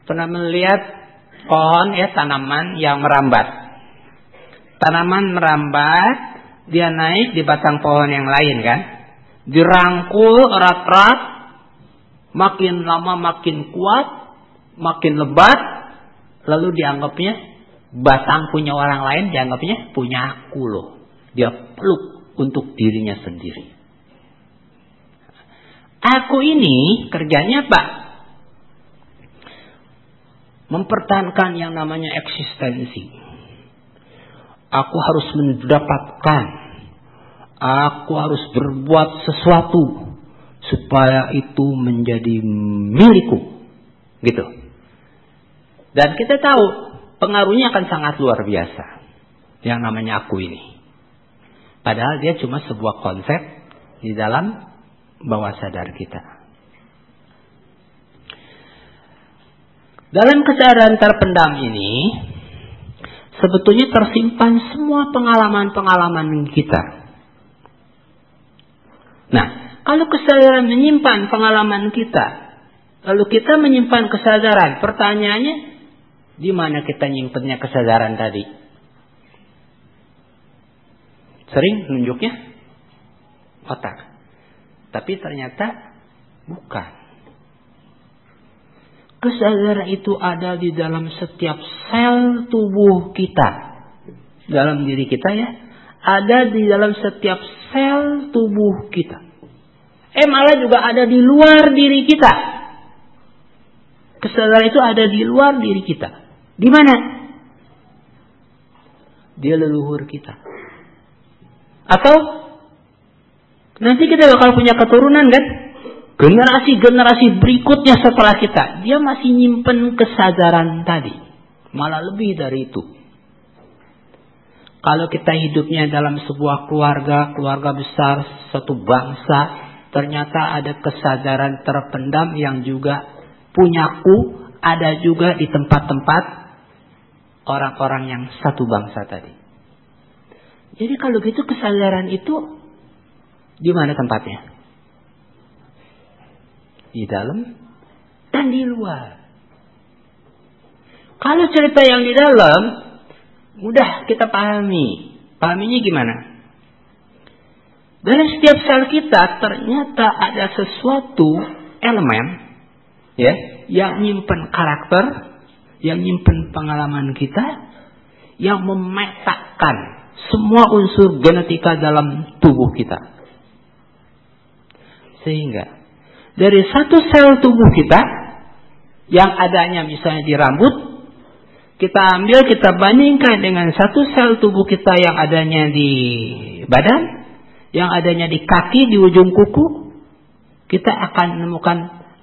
pernah melihat pohon, ya, tanaman yang merambat. Tanaman merambat, dia naik di batang pohon yang lain kan. Dirangkul erat-erat, makin lama makin kuat, makin lebat, lalu dianggapnya batang punya orang lain, dianggapnya punya aku loh. Dia peluk untuk dirinya sendiri. Aku ini kerjanya apa? Mempertahankan yang namanya eksistensi. Aku harus mendapatkan. Aku harus berbuat sesuatu supaya itu menjadi milikku. Gitu. Dan kita tahu pengaruhnya akan sangat luar biasa. Yang namanya aku ini. Padahal dia cuma sebuah konsep di dalam bawah sadar kita. Dalam kesadaran terpendam ini, sebetulnya tersimpan semua pengalaman-pengalaman kita. Nah, kalau kesadaran menyimpan pengalaman kita, lalu kita menyimpan kesadaran, pertanyaannya, di mana kita nyimpennya kesadaran tadi? Sering nunjuknya otak. Tapi ternyata bukan. Kesadaran itu ada di dalam setiap sel tubuh kita. Dalam diri kita ya. Ada di dalam setiap sel tubuh kita. Malah juga ada di luar diri kita. Kesadaran itu ada di luar diri kita. Di mana? Di leluhur kita. Atau nanti kita bakal punya keturunan kan? Generasi-generasi berikutnya setelah kita, dia masih nyimpen kesadaran tadi. Malah lebih dari itu. Kalau kita hidupnya dalam sebuah keluarga besar, satu bangsa, ternyata ada kesadaran terpendam yang juga punyaku, ada juga di tempat-tempat orang-orang yang satu bangsa tadi. Jadi kalau gitu kesadaran itu di mana tempatnya? Di dalam dan di luar. Kalau cerita yang di dalam mudah kita pahami. Pahaminya gimana? Dalam setiap sel kita ternyata ada sesuatu elemen ya, yang nyimpen karakter, yang nyimpen pengalaman kita, yang memetakan semua unsur genetika dalam tubuh kita. Sehingga dari satu sel tubuh kita yang adanya misalnya di rambut, kita ambil, kita bandingkan dengan satu sel tubuh kita yang adanya di badan, yang adanya di kaki, di ujung kuku, kita akan menemukan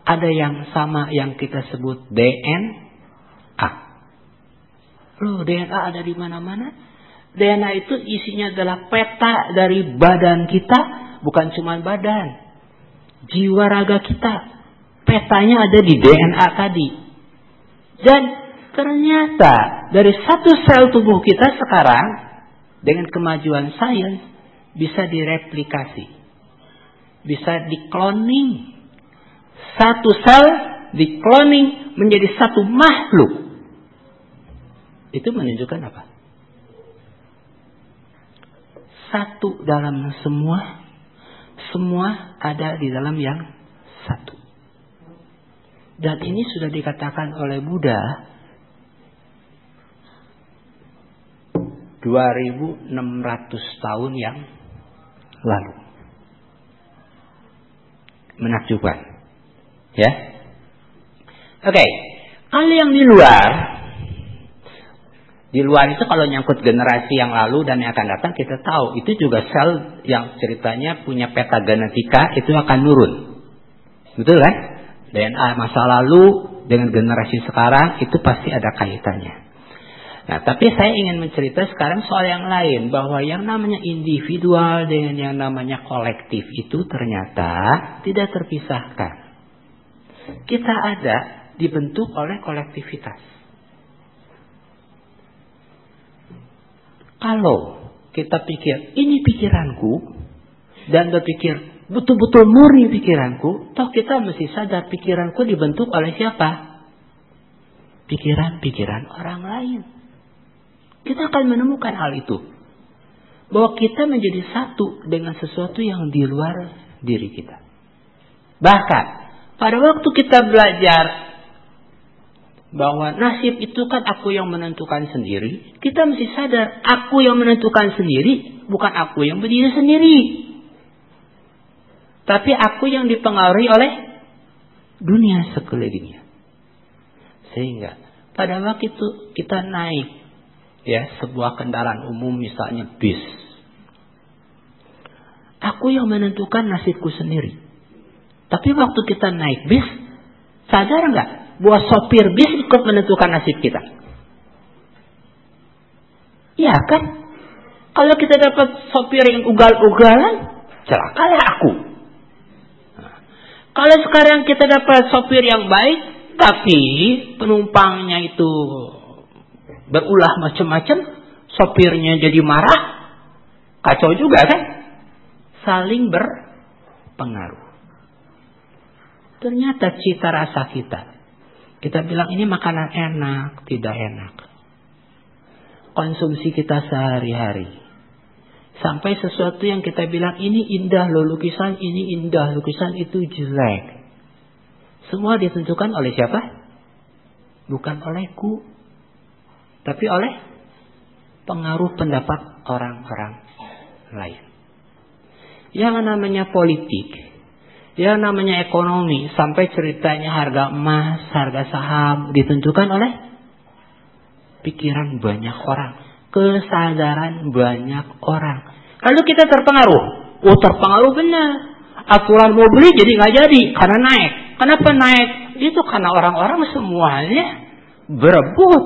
ada yang sama yang kita sebut DNA. Loh, DNA ada di mana-mana. DNA itu isinya adalah peta dari badan kita, bukan cuma badan. Jiwa raga kita, petanya ada di DNA tadi. Dan ternyata dari satu sel tubuh kita sekarang, dengan kemajuan sains, bisa direplikasi. Bisa dikloning. Satu sel dikloning menjadi satu makhluk. Itu menunjukkan apa? Satu dalam semua. Semua ada di dalam yang satu. Dan ini sudah dikatakan oleh Buddha 2600 tahun yang lalu. Menakjubkan. Ya. Oke. Kalau yang di luar itu kalau nyangkut generasi yang lalu dan yang akan datang, kita tahu itu juga sel yang ceritanya punya peta genetika itu akan nurun. Betul kan? DNA masa lalu dengan generasi sekarang itu pasti ada kaitannya. Nah, tapi saya ingin mencerita sekarang soal yang lain, bahwa yang namanya individual dengan yang namanya kolektif itu ternyata tidak terpisahkan. Kita ada dibentuk oleh kolektivitas. Kalau kita pikir, ini pikiranku, dan berpikir, betul-betul murni pikiranku, toh kita mesti sadar pikiranku dibentuk oleh siapa? Pikiran-pikiran orang lain. Kita akan menemukan hal itu. Bahwa kita menjadi satu dengan sesuatu yang di luar diri kita. Bahkan, pada waktu kita belajar bahwa nasib itu kan aku yang menentukan sendiri, kita mesti sadar aku yang menentukan sendiri, bukan aku yang berdiri sendiri, tapi aku yang dipengaruhi oleh dunia sekelilingnya. Sehingga pada waktu itu kita naik ya sebuah kendaraan umum, misalnya bis, aku yang menentukan nasibku sendiri. Tapi waktu kita naik bis, sadar nggak bahwa sopir bis ikut menentukan nasib kita? Iya kan? Kalau kita dapat sopir yang ugal-ugalan, celakalah aku. Nah, kalau sekarang kita dapat sopir yang baik, tapi penumpangnya itu berulah macam-macam, sopirnya jadi marah, kacau juga kan? Saling berpengaruh. Ternyata cita rasa kita bilang ini makanan enak, tidak enak. Konsumsi kita sehari-hari. Sampai sesuatu yang kita bilang ini indah loh lukisan, ini indah lukisan, itu jelek. Semua ditentukan oleh siapa? Bukan olehku, tapi oleh pengaruh pendapat orang-orang lain. Yang namanya politik, yang namanya ekonomi, sampai ceritanya harga emas, harga saham ditentukan oleh pikiran banyak orang, kesadaran banyak orang. Lalu kita terpengaruh. Oh, terpengaruh benar. Aturan mau beli jadi nggak jadi karena naik. Kenapa naik? Itu karena orang-orang semuanya berebut.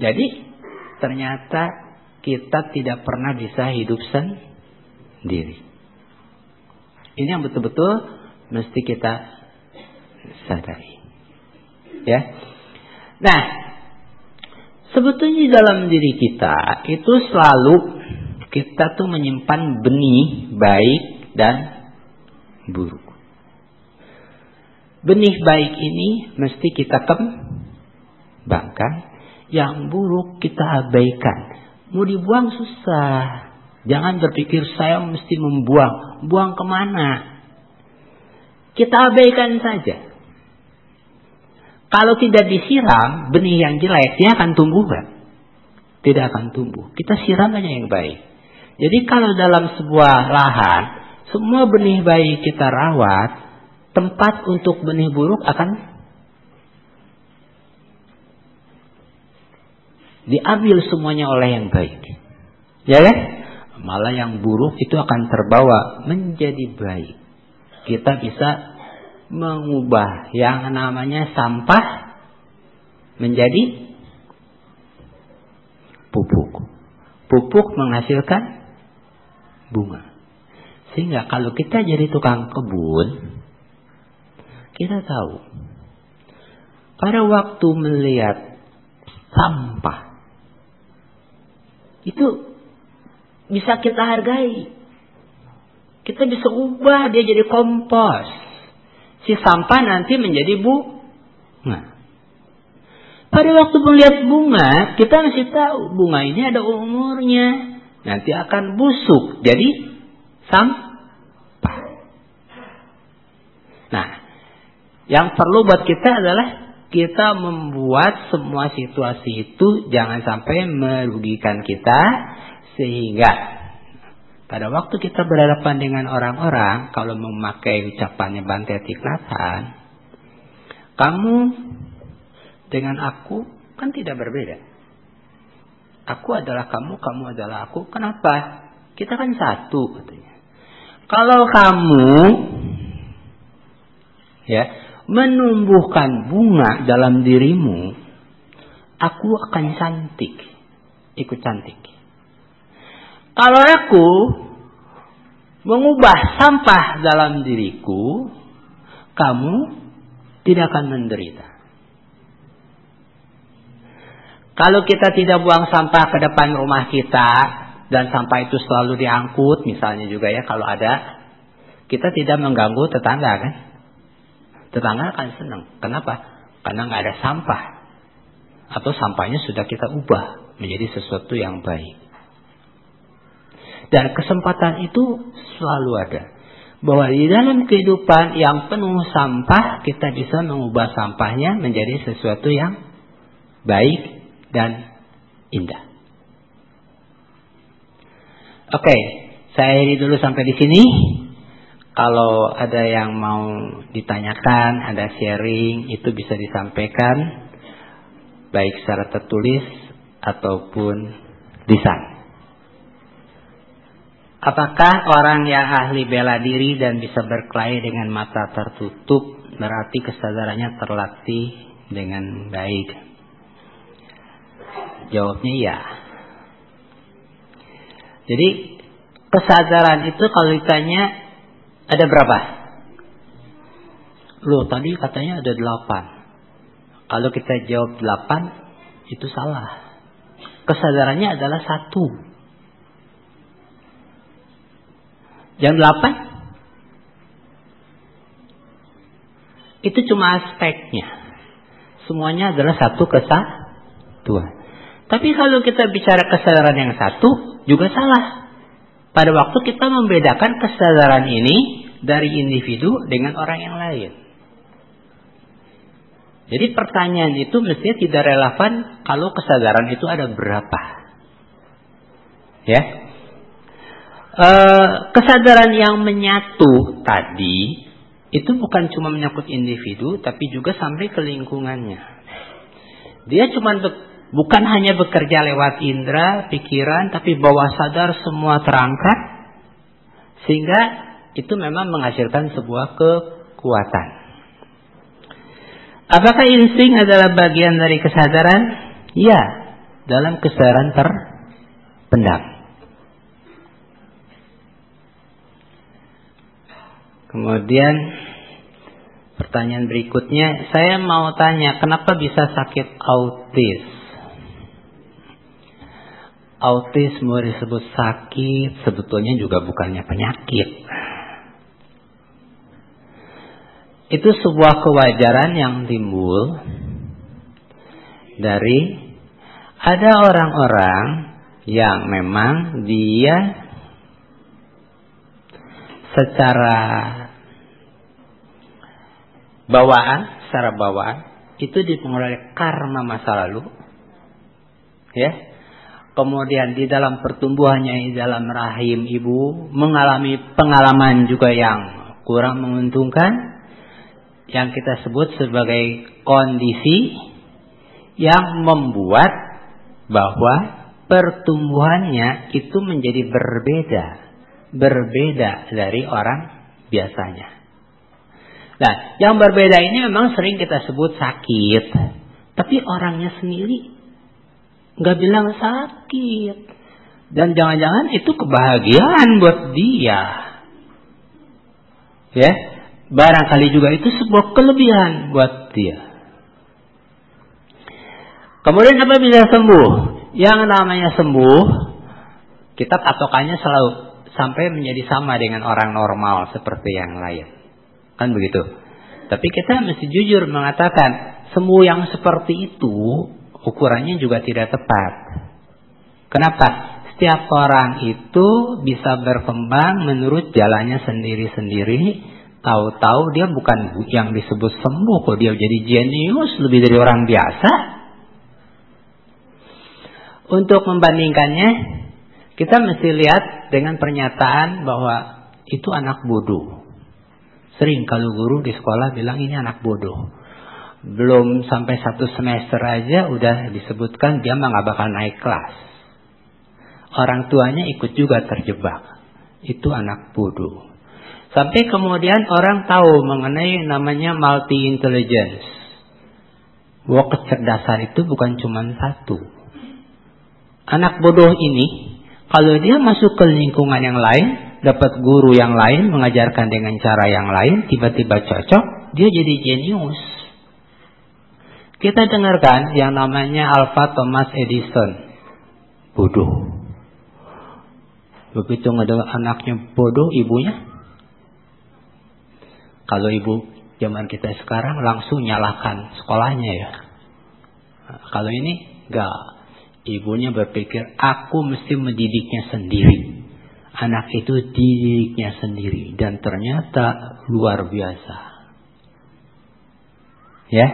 Jadi ternyata kita tidak pernah bisa hidup sendiri. Ini yang betul-betul mesti kita sadari. Ya. Nah, sebetulnya dalam diri kita itu selalu kita tuh menyimpan benih baik dan buruk. Benih baik ini mesti kita kembangkan, yang buruk kita abaikan. Mau dibuang susah. Jangan berpikir saya mesti membuang. Buang kemana? Kita abaikan saja. Kalau tidak disiram, benih yang jelek, dia akan tumbuh kan? Tidak akan tumbuh. Kita siram aja yang baik. Jadi kalau dalam sebuah lahan, semua benih baik kita rawat, tempat untuk benih buruk akan diambil semuanya oleh yang baik. Ya kan? Malah yang buruk itu akan terbawa menjadi baik. Kita bisa mengubah yang namanya sampah menjadi pupuk. Pupuk menghasilkan bunga. Sehingga kalau kita jadi tukang kebun, kita tahu pada waktu melihat sampah itu bisa kita hargai. Kita bisa ubah dia jadi kompos. Si sampah nanti menjadi bunga. Pada waktu melihat bunga, kita mesti tahu bunga ini ada umurnya. Nanti akan busuk jadi sampah. Nah, yang perlu buat kita adalah kita membuat semua situasi itu jangan sampai merugikan kita, sehingga pada waktu kita berhadapan dengan orang-orang, kalau memakai ucapannya Bante Thich Nhat Hanh, kamu dengan aku kan tidak berbeda. Aku adalah kamu, kamu adalah aku. Kenapa? Kita kan satu, katanya. Kalau kamu menumbuhkan bunga dalam dirimu, aku akan cantik, ikut cantik. Kalau aku mengubah sampah dalam diriku, kamu tidak akan menderita. Kalau kita tidak buang sampah ke depan rumah kita, dan sampah itu selalu diangkut, misalnya juga ya, kalau ada, kita tidak mengganggu tetangga kan? Tetangga akan senang. Kenapa? Karena nggak ada sampah. Atau sampahnya sudah kita ubah menjadi sesuatu yang baik. Dan kesempatan itu selalu ada. Bahwa di dalam kehidupan yang penuh sampah, kita bisa mengubah sampahnya menjadi sesuatu yang baik dan indah. Oke, saya akhiri dulu sampai di sini. Kalau ada yang mau ditanyakan, ada sharing, itu bisa disampaikan baik secara tertulis ataupun lisan. Apakah orang yang ahli bela diri dan bisa berkelahi dengan mata tertutup berarti kesadarannya terlatih dengan baik? Jawabnya iya. Jadi kesadaran itu kalau ditanya ada berapa? Loh tadi katanya ada 8. Kalau kita jawab 8, Itu salah. Kesadarannya adalah satu. Yang 8 itu cuma aspeknya. Semuanya adalah satu kesatuan. Tapi kalau kita bicara kesadaran yang satu juga salah. Pada waktu kita membedakan kesadaran ini dari individu dengan orang yang lain. Jadi pertanyaan itu mestinya tidak relevan kalau kesadaran itu ada berapa. Ya. Kesadaran yang menyatu tadi itu bukan cuma menyangkut individu, tapi juga sampai ke lingkungannya. Dia bukan hanya bekerja lewat indera, pikiran, tapi bawah sadar semua terangkat, sehingga itu memang menghasilkan sebuah kekuatan. Apakah insting adalah bagian dari kesadaran? Ya, dalam kesadaran terpendam. Kemudian pertanyaan berikutnya, saya mau tanya, kenapa bisa sakit autis? Autisme disebut sakit, sebetulnya juga bukannya penyakit. Itu sebuah kewajaran yang timbul dari ada orang-orang yang memang dia secara bawaan itu dipengaruhi oleh karma masa lalu, ya. Kemudian di dalam pertumbuhannya di dalam rahim ibu mengalami pengalaman juga yang kurang menguntungkan, yang kita sebut sebagai kondisi yang membuat bahwa pertumbuhannya itu menjadi berbeda dari orang biasanya. Nah, yang berbeda ini memang sering kita sebut sakit, tapi orangnya sendiri nggak bilang sakit, dan jangan-jangan itu kebahagiaan buat dia, ya. Barangkali juga itu sebuah kelebihan buat dia. Kemudian apa bisa sembuh? Yang namanya sembuh, kita patokannya selalu sampai menjadi sama dengan orang normal seperti yang lain. Kan begitu. Tapi kita mesti jujur mengatakan, sembuh yang seperti itu ukurannya juga tidak tepat. Kenapa? Setiap orang itu bisa berkembang menurut jalannya sendiri-sendiri. Tahu-tahu dia bukan yang disebut sembuh, kok dia jadi jenius lebih dari orang biasa. Untuk membandingkannya, kita mesti lihat dengan pernyataan bahwa itu anak bodoh. Sering kalau guru di sekolah bilang ini anak bodoh. Belum sampai 1 semester aja udah disebutkan dia mah gak bakal naik kelas. Orang tuanya ikut juga terjebak. Itu anak bodoh. Sampai kemudian orang tahu mengenai namanya multi intelligence. Bahwa kecerdasan itu bukan cuma satu. Anak bodoh ini, kalau dia masuk ke lingkungan yang lain, dapat guru yang lain, mengajarkan dengan cara yang lain, tiba-tiba cocok, dia jadi jenius. Kita dengarkan yang namanya Alpha Thomas Edison. Bodoh. Begitu ngedengar anaknya bodoh, ibunya, kalau ibu zaman kita sekarang langsung nyalahkan sekolahnya ya. Nah, kalau ini enggak. Ibunya berpikir, aku mesti mendidiknya sendiri. Anak itu didiknya sendiri. Dan ternyata luar biasa. Ya.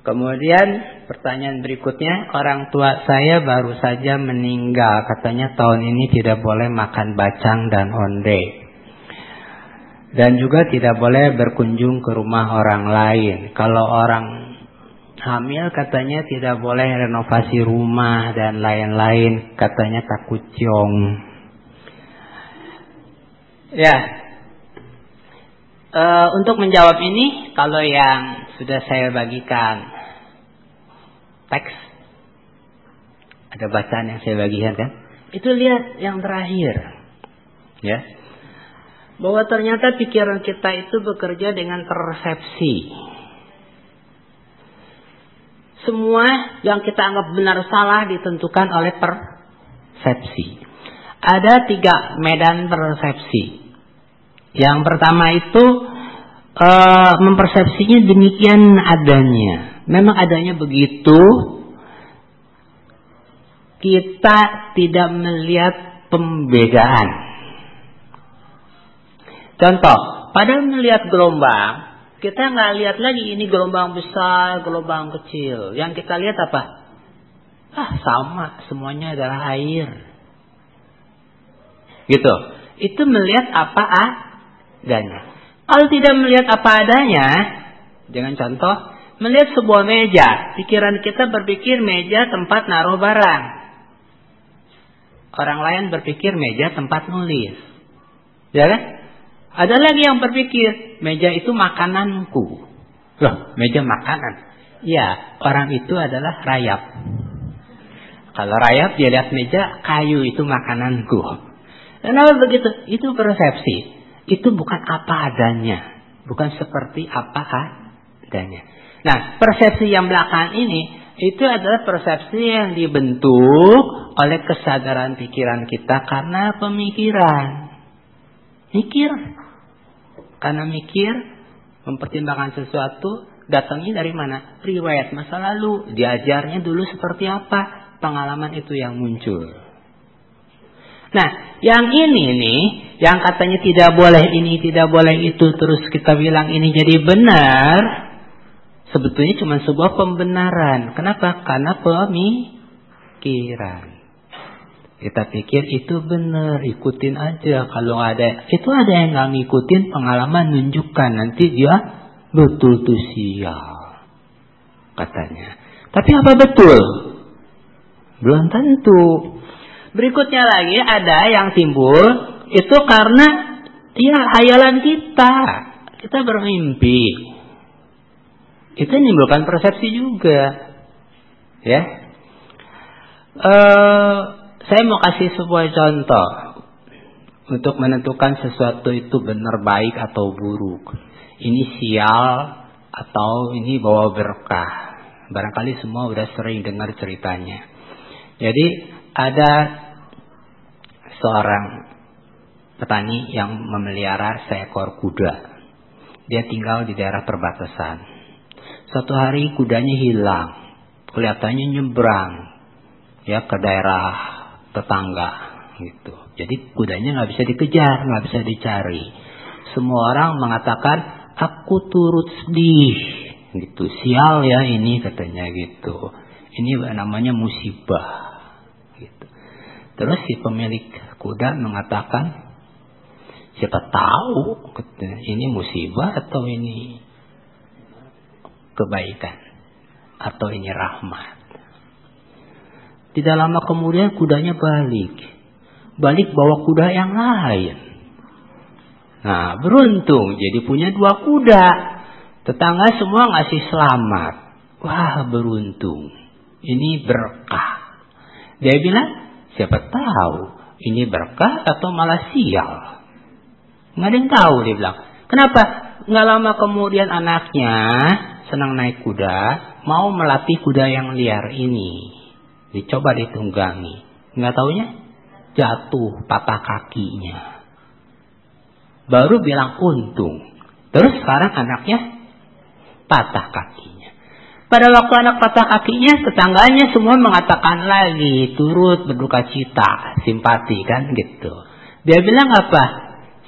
Kemudian pertanyaan berikutnya, orang tua saya baru saja meninggal. Katanya tahun ini tidak boleh makan bacang dan onde. Dan juga tidak boleh berkunjung ke rumah orang lain. Kalau orang hamil katanya tidak boleh renovasi rumah dan lain-lain. Katanya takut ciong. Ya. Untuk menjawab ini, kalau yang sudah saya bagikan teks, ada bacaan yang saya bagikan kan? Itu lihat yang terakhir. Ya. Bahwa ternyata pikiran kita itu bekerja dengan persepsi. Semua yang kita anggap benar salah ditentukan oleh persepsi. Ada 3 medan persepsi. Yang pertama itu mempersepsinya demikian adanya. Memang adanya begitu. Kita tidak melihat pembedaan. Contoh, pada melihat gelombang, kita nggak lihat lagi ini gelombang besar, gelombang kecil. Yang kita lihat apa? Sama, semuanya adalah air. Gitu. Itu melihat apa adanya. Kalau tidak melihat apa adanya, dengan contoh, melihat sebuah meja, pikiran kita berpikir meja tempat naruh barang. Orang lain berpikir meja tempat nulis. Ya kan? Ada lagi yang berpikir meja itu makananku. Loh, meja makanan. Ya, orang itu adalah rayap. Kalau rayap dia lihat meja, kayu itu makananku. Kenapa begitu? Itu persepsi. Itu bukan apa adanya. Bukan seperti apa adanya. Nah, persepsi yang belakangan ini, itu adalah persepsi yang dibentuk oleh kesadaran pikiran kita karena pemikiran. Mikir. Karena mikir, mempertimbangkan sesuatu, datangnya dari mana? Riwayat masa lalu. Diajarnya dulu seperti apa? Pengalaman itu yang muncul. Nah, yang ini nih, yang katanya tidak boleh ini, tidak boleh itu, terus kita bilang ini jadi benar, sebetulnya cuma sebuah pembenaran. Kenapa? Karena pemikiran. Kita pikir itu benar, ikutin aja. Kalau ada, itu ada yang nggak ngikutin, pengalaman nunjukkan nanti dia betul tuh sial, katanya. Tapi apa betul? Belum tentu. Berikutnya lagi ada yang timbul itu karena hayalan kita. Kita bermimpi. Itu menimbulkan persepsi juga. Ya. Saya mau kasih sebuah contoh untuk menentukan sesuatu itu benar baik atau buruk. Ini sial atau ini bawa berkah. Barangkali semua udah sering dengar ceritanya. Jadi ada seorang petani yang memelihara seekor kuda. Dia tinggal di daerah perbatasan. Suatu hari kudanya hilang. Kelihatannya nyebrang ya ke daerah tetangga gitu. Jadi kudanya nggak bisa dikejar, nggak bisa dicari. Semua orang mengatakan aku turut sedih gitu. Sial ya ini katanya gitu. Ini namanya musibah gitu. Terus si pemilik kuda mengatakan siapa tahu katanya, ini musibah atau ini kebaikan atau ini rahmat. Tidak lama kemudian kudanya balik bawa kuda yang lain. Nah, beruntung jadi punya 2 kuda. Tetangga semua ngasih selamat. Wah, beruntung. Ini berkah. Dia bilang, siapa tahu ini berkah atau malah sial. Nggak ada yang tahu, dia bilang. Kenapa? Nggak lama kemudian anaknya senang naik kuda, mau melatih kuda yang liar ini. Dicoba ditunggangi. Nggak taunya jatuh, patah kakinya. Baru bilang untung. Terus sekarang anaknya patah kakinya. Pada waktu anak patah kakinya, tetangganya semua mengatakan lagi, turut berduka cita, simpati kan gitu. Dia bilang apa?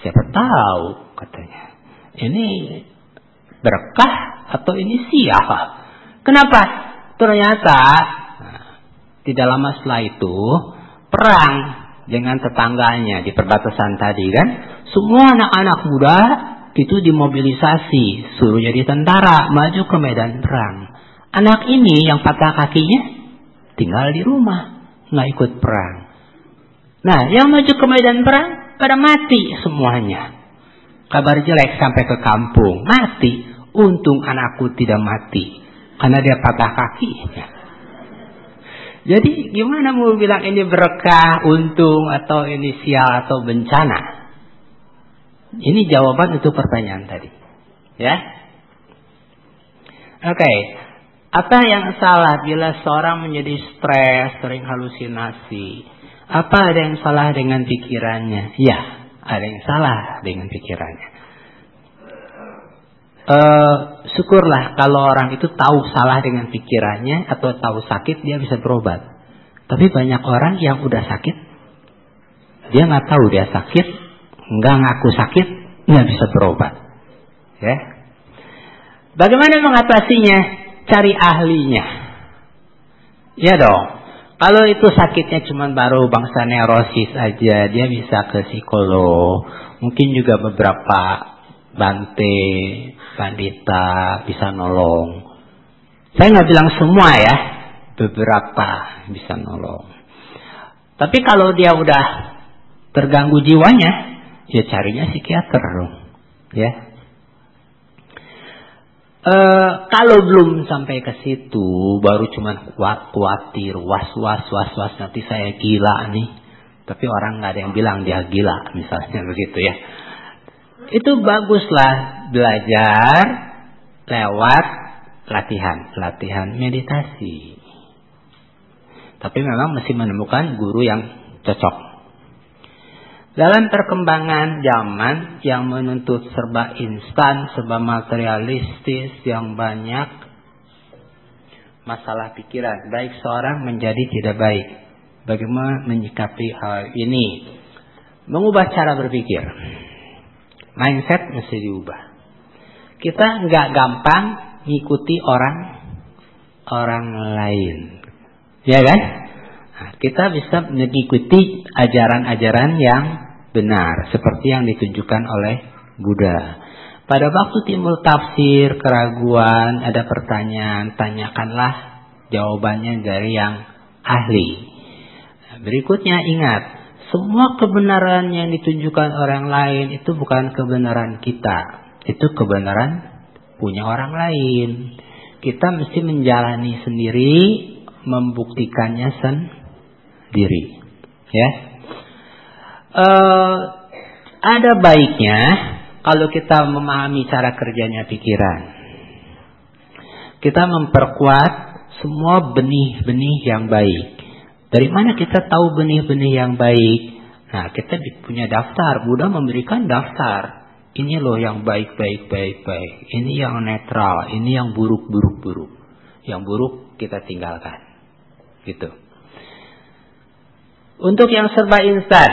Siapa tahu katanya. Ini berkah atau ini sial. Kenapa? Ternyata tidak lama setelah itu perang dengan tetangganya di perbatasan tadi kan. Semua anak-anak muda itu dimobilisasi, suruh jadi tentara, maju ke medan perang. Anak ini yang patah kakinya tinggal di rumah, nggak ikut perang. Nah, yang maju ke medan perang pada mati semuanya. Kabar jelek sampai ke kampung, mati. Untung anakku tidak mati karena dia patah kakinya. Jadi gimana mau bilang ini berkah, untung, atau ini sial, atau bencana? Ini jawaban untuk pertanyaan tadi. Ya. Oke. Apa yang salah bila seorang menjadi stres, sering halusinasi? Apa ada yang salah dengan pikirannya? Ya, ada yang salah dengan pikirannya. Syukurlah kalau orang itu tahu salah dengan pikirannya atau tahu sakit, dia bisa berobat. Tapi banyak orang yang udah sakit, dia nggak tahu dia sakit, nggak ngaku sakit, nggak bisa berobat. Ya, bagaimana mengatasinya? Cari ahlinya. Ya dong. Kalau itu sakitnya cuma baru bangsa neurosis aja, dia bisa ke psikolog. Mungkin juga beberapa Bante, Pandita bisa nolong. Saya nggak bilang semua ya, beberapa bisa nolong. Tapi kalau dia udah terganggu jiwanya, ya carinya psikiater dong. Ya. Kalau belum sampai ke situ, baru cuman khawatir, was-was nanti saya gila nih. Tapi orang nggak ada yang bilang dia gila, misalnya begitu ya. Itu baguslah belajar lewat latihan meditasi. Tapi memang mesti menemukan guru yang cocok. Dalam perkembangan zaman yang menuntut serba instan, serba materialistis, yang banyak masalah pikiran, baik seorang menjadi tidak baik. Bagaimana menyikapi hal ini? Mengubah cara berpikir. Mindset mesti diubah. Kita nggak gampang ngikuti orang lain, ya kan? Nah, kita bisa mengikuti ajaran-ajaran yang benar, seperti yang ditunjukkan oleh Buddha. Pada waktu timbul tafsir, keraguan, ada pertanyaan, tanyakanlah jawabannya dari yang ahli. Berikutnya ingat, semua kebenaran yang ditunjukkan orang lain itu bukan kebenaran kita. Itu kebenaran punya orang lain. Kita mesti menjalani sendiri, membuktikannya sendiri. Ya. Ada baiknya kalau kita memahami cara kerjanya pikiran. Kita memperkuat semua benih-benih yang baik. Dari mana kita tahu benih-benih yang baik? Nah, kita punya daftar. Buddha memberikan daftar. Ini loh yang baik. Ini yang netral. Ini yang buruk. Yang buruk kita tinggalkan. Gitu. Untuk yang serba instan.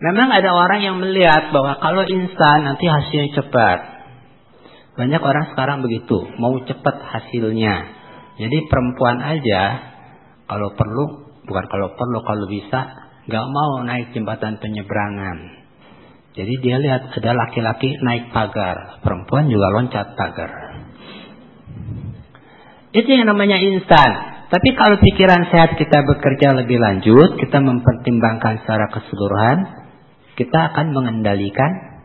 Memang ada orang yang melihat bahwa kalau instan nanti hasilnya cepat. Banyak orang sekarang begitu. Mau cepat hasilnya. Jadi perempuan aja kalau perlu. Bukan kalau bisa, gak mau naik jembatan penyeberangan. Jadi dia lihat ada laki-laki naik pagar, perempuan juga loncat pagar. Itu yang namanya instan. Tapi kalau pikiran sehat kita bekerja lebih lanjut, kita mempertimbangkan secara keseluruhan, kita akan mengendalikan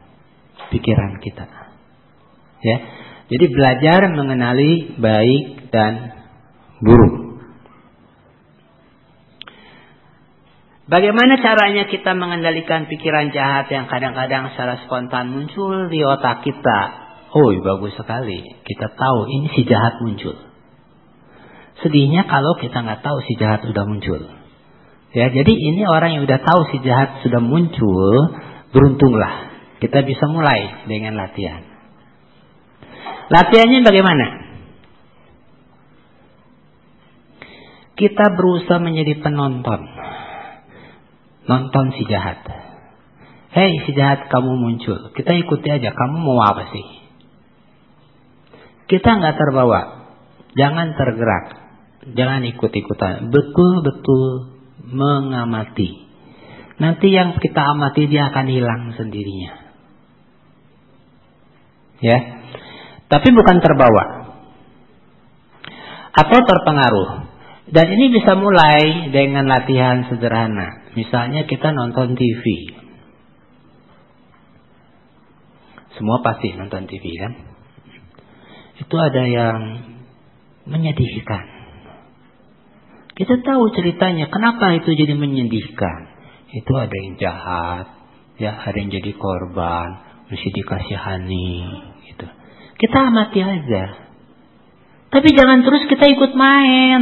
pikiran kita. Ya, jadi belajar mengenali baik dan buruk. Bagaimana caranya kita mengendalikan pikiran jahat yang kadang-kadang secara spontan muncul di otak kita? Oh, bagus sekali. Kita tahu ini si jahat muncul. Sedihnya kalau kita nggak tahu si jahat sudah muncul. Ya, jadi ini orang yang udah tahu si jahat sudah muncul, beruntunglah. Kita bisa mulai dengan latihan. Latihannya bagaimana? Kita berusaha menjadi penonton. Nonton si jahat. Hei si jahat, kamu muncul. Kita ikuti aja. Kamu mau apa sih? Kita nggak terbawa. Jangan tergerak. Jangan ikut-ikutan. Betul-betul mengamati. Nanti yang kita amati dia akan hilang sendirinya. Ya. Tapi bukan terbawa. Atau terpengaruh. Dan ini bisa mulai dengan latihan sederhana. Misalnya kita nonton TV. Semua pasti nonton TV kan? Itu ada yang menyedihkan. Kita tahu ceritanya. Kenapa itu jadi menyedihkan? Itu ada yang jahat. Ya, ada yang jadi korban. Mesti dikasihani. Gitu. Kita amati aja. Tapi jangan terus kita ikut main.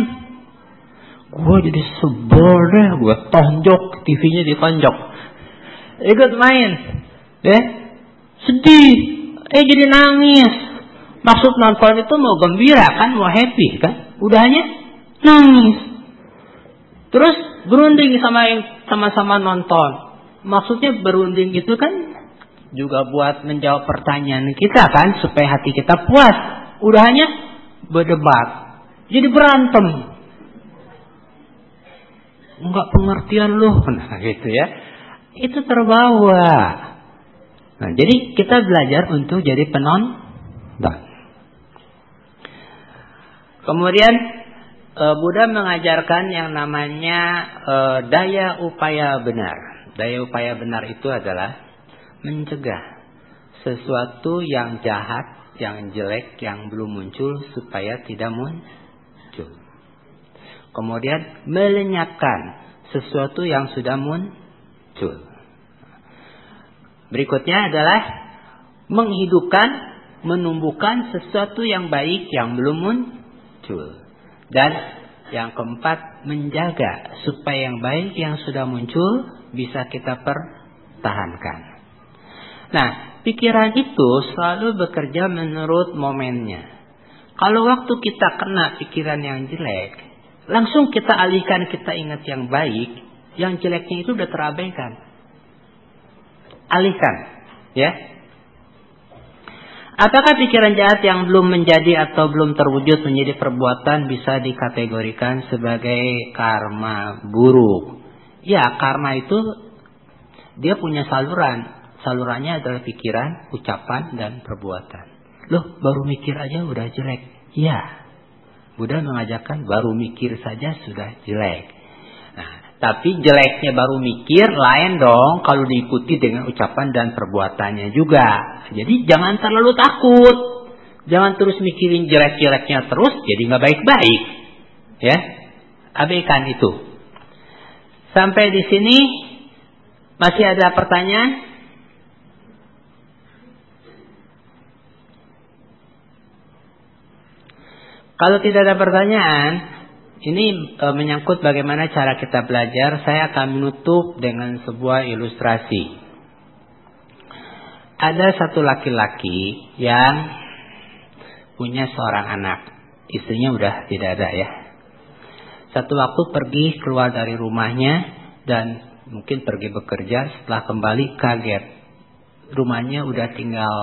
Gue jadi sebel deh, gue tonjok, TV-nya ditonjok. Ikut main, sedih, jadi nangis. Maksud nonton itu mau gembira kan, mau happy kan, udahnya nangis. Terus berunding sama-sama nonton. Maksudnya berunding itu kan juga buat menjawab pertanyaan kita kan, supaya hati kita puas. Udahnya berdebat, jadi berantem. Enggak pengertian loh, nah gitu ya. Itu terbawa. Nah, jadi kita belajar untuk jadi penonton. Kemudian Buddha mengajarkan yang namanya daya upaya benar. Daya upaya benar itu adalah mencegah sesuatu yang jahat, yang jelek, yang belum muncul supaya tidak muncul. Kemudian melenyapkan sesuatu yang sudah muncul. Berikutnya adalah menghidupkan, menumbuhkan sesuatu yang baik yang belum muncul. Dan yang keempat, menjaga supaya yang baik yang sudah muncul bisa kita pertahankan. Nah, pikiran itu selalu bekerja menurut momennya. Kalau waktu kita kena pikiran yang jelek, langsung kita alihkan, kita ingat yang baik, yang jeleknya itu udah terabaikan. Alihkan, ya. Apakah pikiran jahat yang belum menjadi atau belum terwujud menjadi perbuatan bisa dikategorikan sebagai karma buruk? Ya, karma itu dia punya saluran. Salurannya adalah pikiran, ucapan, dan perbuatan. Loh, baru mikir aja udah jelek. Ya, Buddha mengajarkan baru mikir saja sudah jelek. Tapi jeleknya baru mikir lain dong kalau diikuti dengan ucapan dan perbuatannya juga. Jadi jangan terlalu takut. Jangan terus mikirin jelek-jeleknya terus, jadi nggak baik-baik. Ya, abaikan itu. Sampai di sini masih ada pertanyaan? Kalau tidak ada pertanyaan, ini menyangkut bagaimana cara kita belajar. Saya akan menutup dengan sebuah ilustrasi. Ada satu laki-laki yang punya seorang anak. Istrinya udah tidak ada ya. Satu waktu pergi keluar dari rumahnya dan mungkin pergi bekerja. Setelah kembali kaget. Rumahnya udah tinggal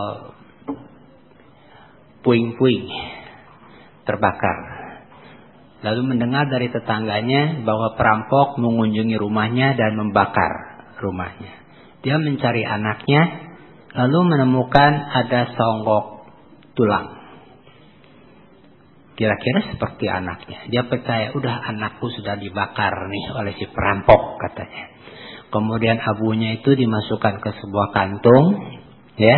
puing-puing, terbakar. Lalu mendengar dari tetangganya bahwa perampok mengunjungi rumahnya dan membakar rumahnya. Dia mencari anaknya, lalu menemukan ada songgok tulang. Kira-kira seperti anaknya. Dia percaya, udah anakku sudah dibakar nih oleh si perampok katanya. Kemudian abunya itu dimasukkan ke sebuah kantung, ya.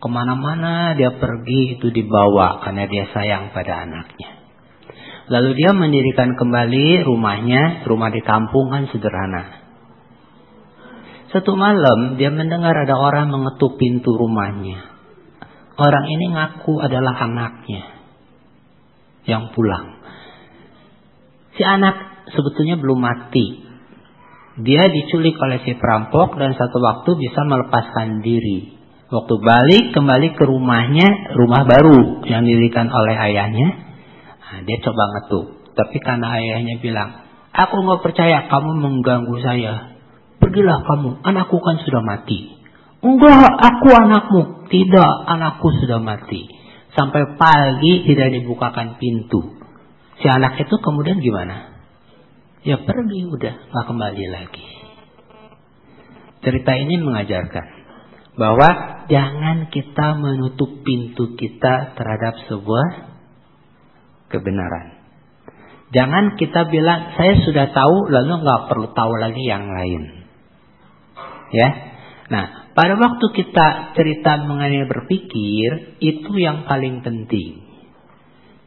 Kemana-mana dia pergi itu dibawa karena dia sayang pada anaknya. Lalu dia mendirikan kembali rumahnya. Rumah di kampung kan sederhana. Satu malam dia mendengar ada orang mengetuk pintu rumahnya. Orang ini ngaku adalah anaknya yang pulang. Si anak sebetulnya belum mati. Dia diculik oleh si perampok dan satu waktu bisa melepaskan diri. Waktu balik kembali ke rumahnya, rumah baru yang didirikan oleh ayahnya. Dia coba ngetuk. Tapi karena ayahnya bilang, aku gak percaya kamu mengganggu saya. Pergilah kamu, anakku kan sudah mati. Enggak, aku anakmu. Tidak, anakku sudah mati. Sampai pagi tidak dibukakan pintu. Si anak itu kemudian gimana? Ya pergi, udah gak kembali lagi. Cerita ini mengajarkan bahwa jangan kita menutup pintu kita terhadap sebuah kebenaran. Jangan kita bilang saya sudah tahu lalu nggak perlu tahu lagi yang lain. Ya. Nah, pada waktu kita cerita mengenai berpikir, itu yang paling penting.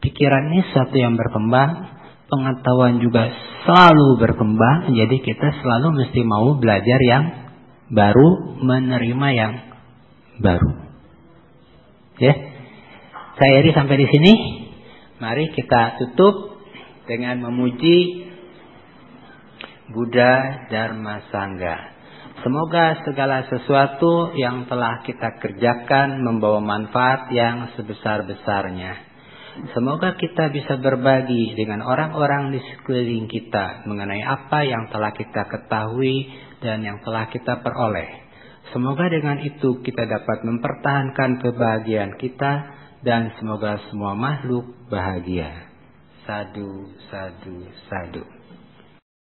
Pikiran ini sesuatu yang berkembang, pengetahuan juga selalu berkembang, jadi kita selalu mesti mau belajar yang baru, menerima yang baru. Ya. Saya Eri sampai di sini. Mari kita tutup dengan memuji Buddha Dharma Sangha. Semoga segala sesuatu yang telah kita kerjakan membawa manfaat yang sebesar-besarnya. Semoga kita bisa berbagi dengan orang-orang di sekeliling kita mengenai apa yang telah kita ketahui dan yang telah kita peroleh. Semoga dengan itu kita dapat mempertahankan kebahagiaan kita dan semoga semua makhluk bahagia. Sadu, sadu, sadu.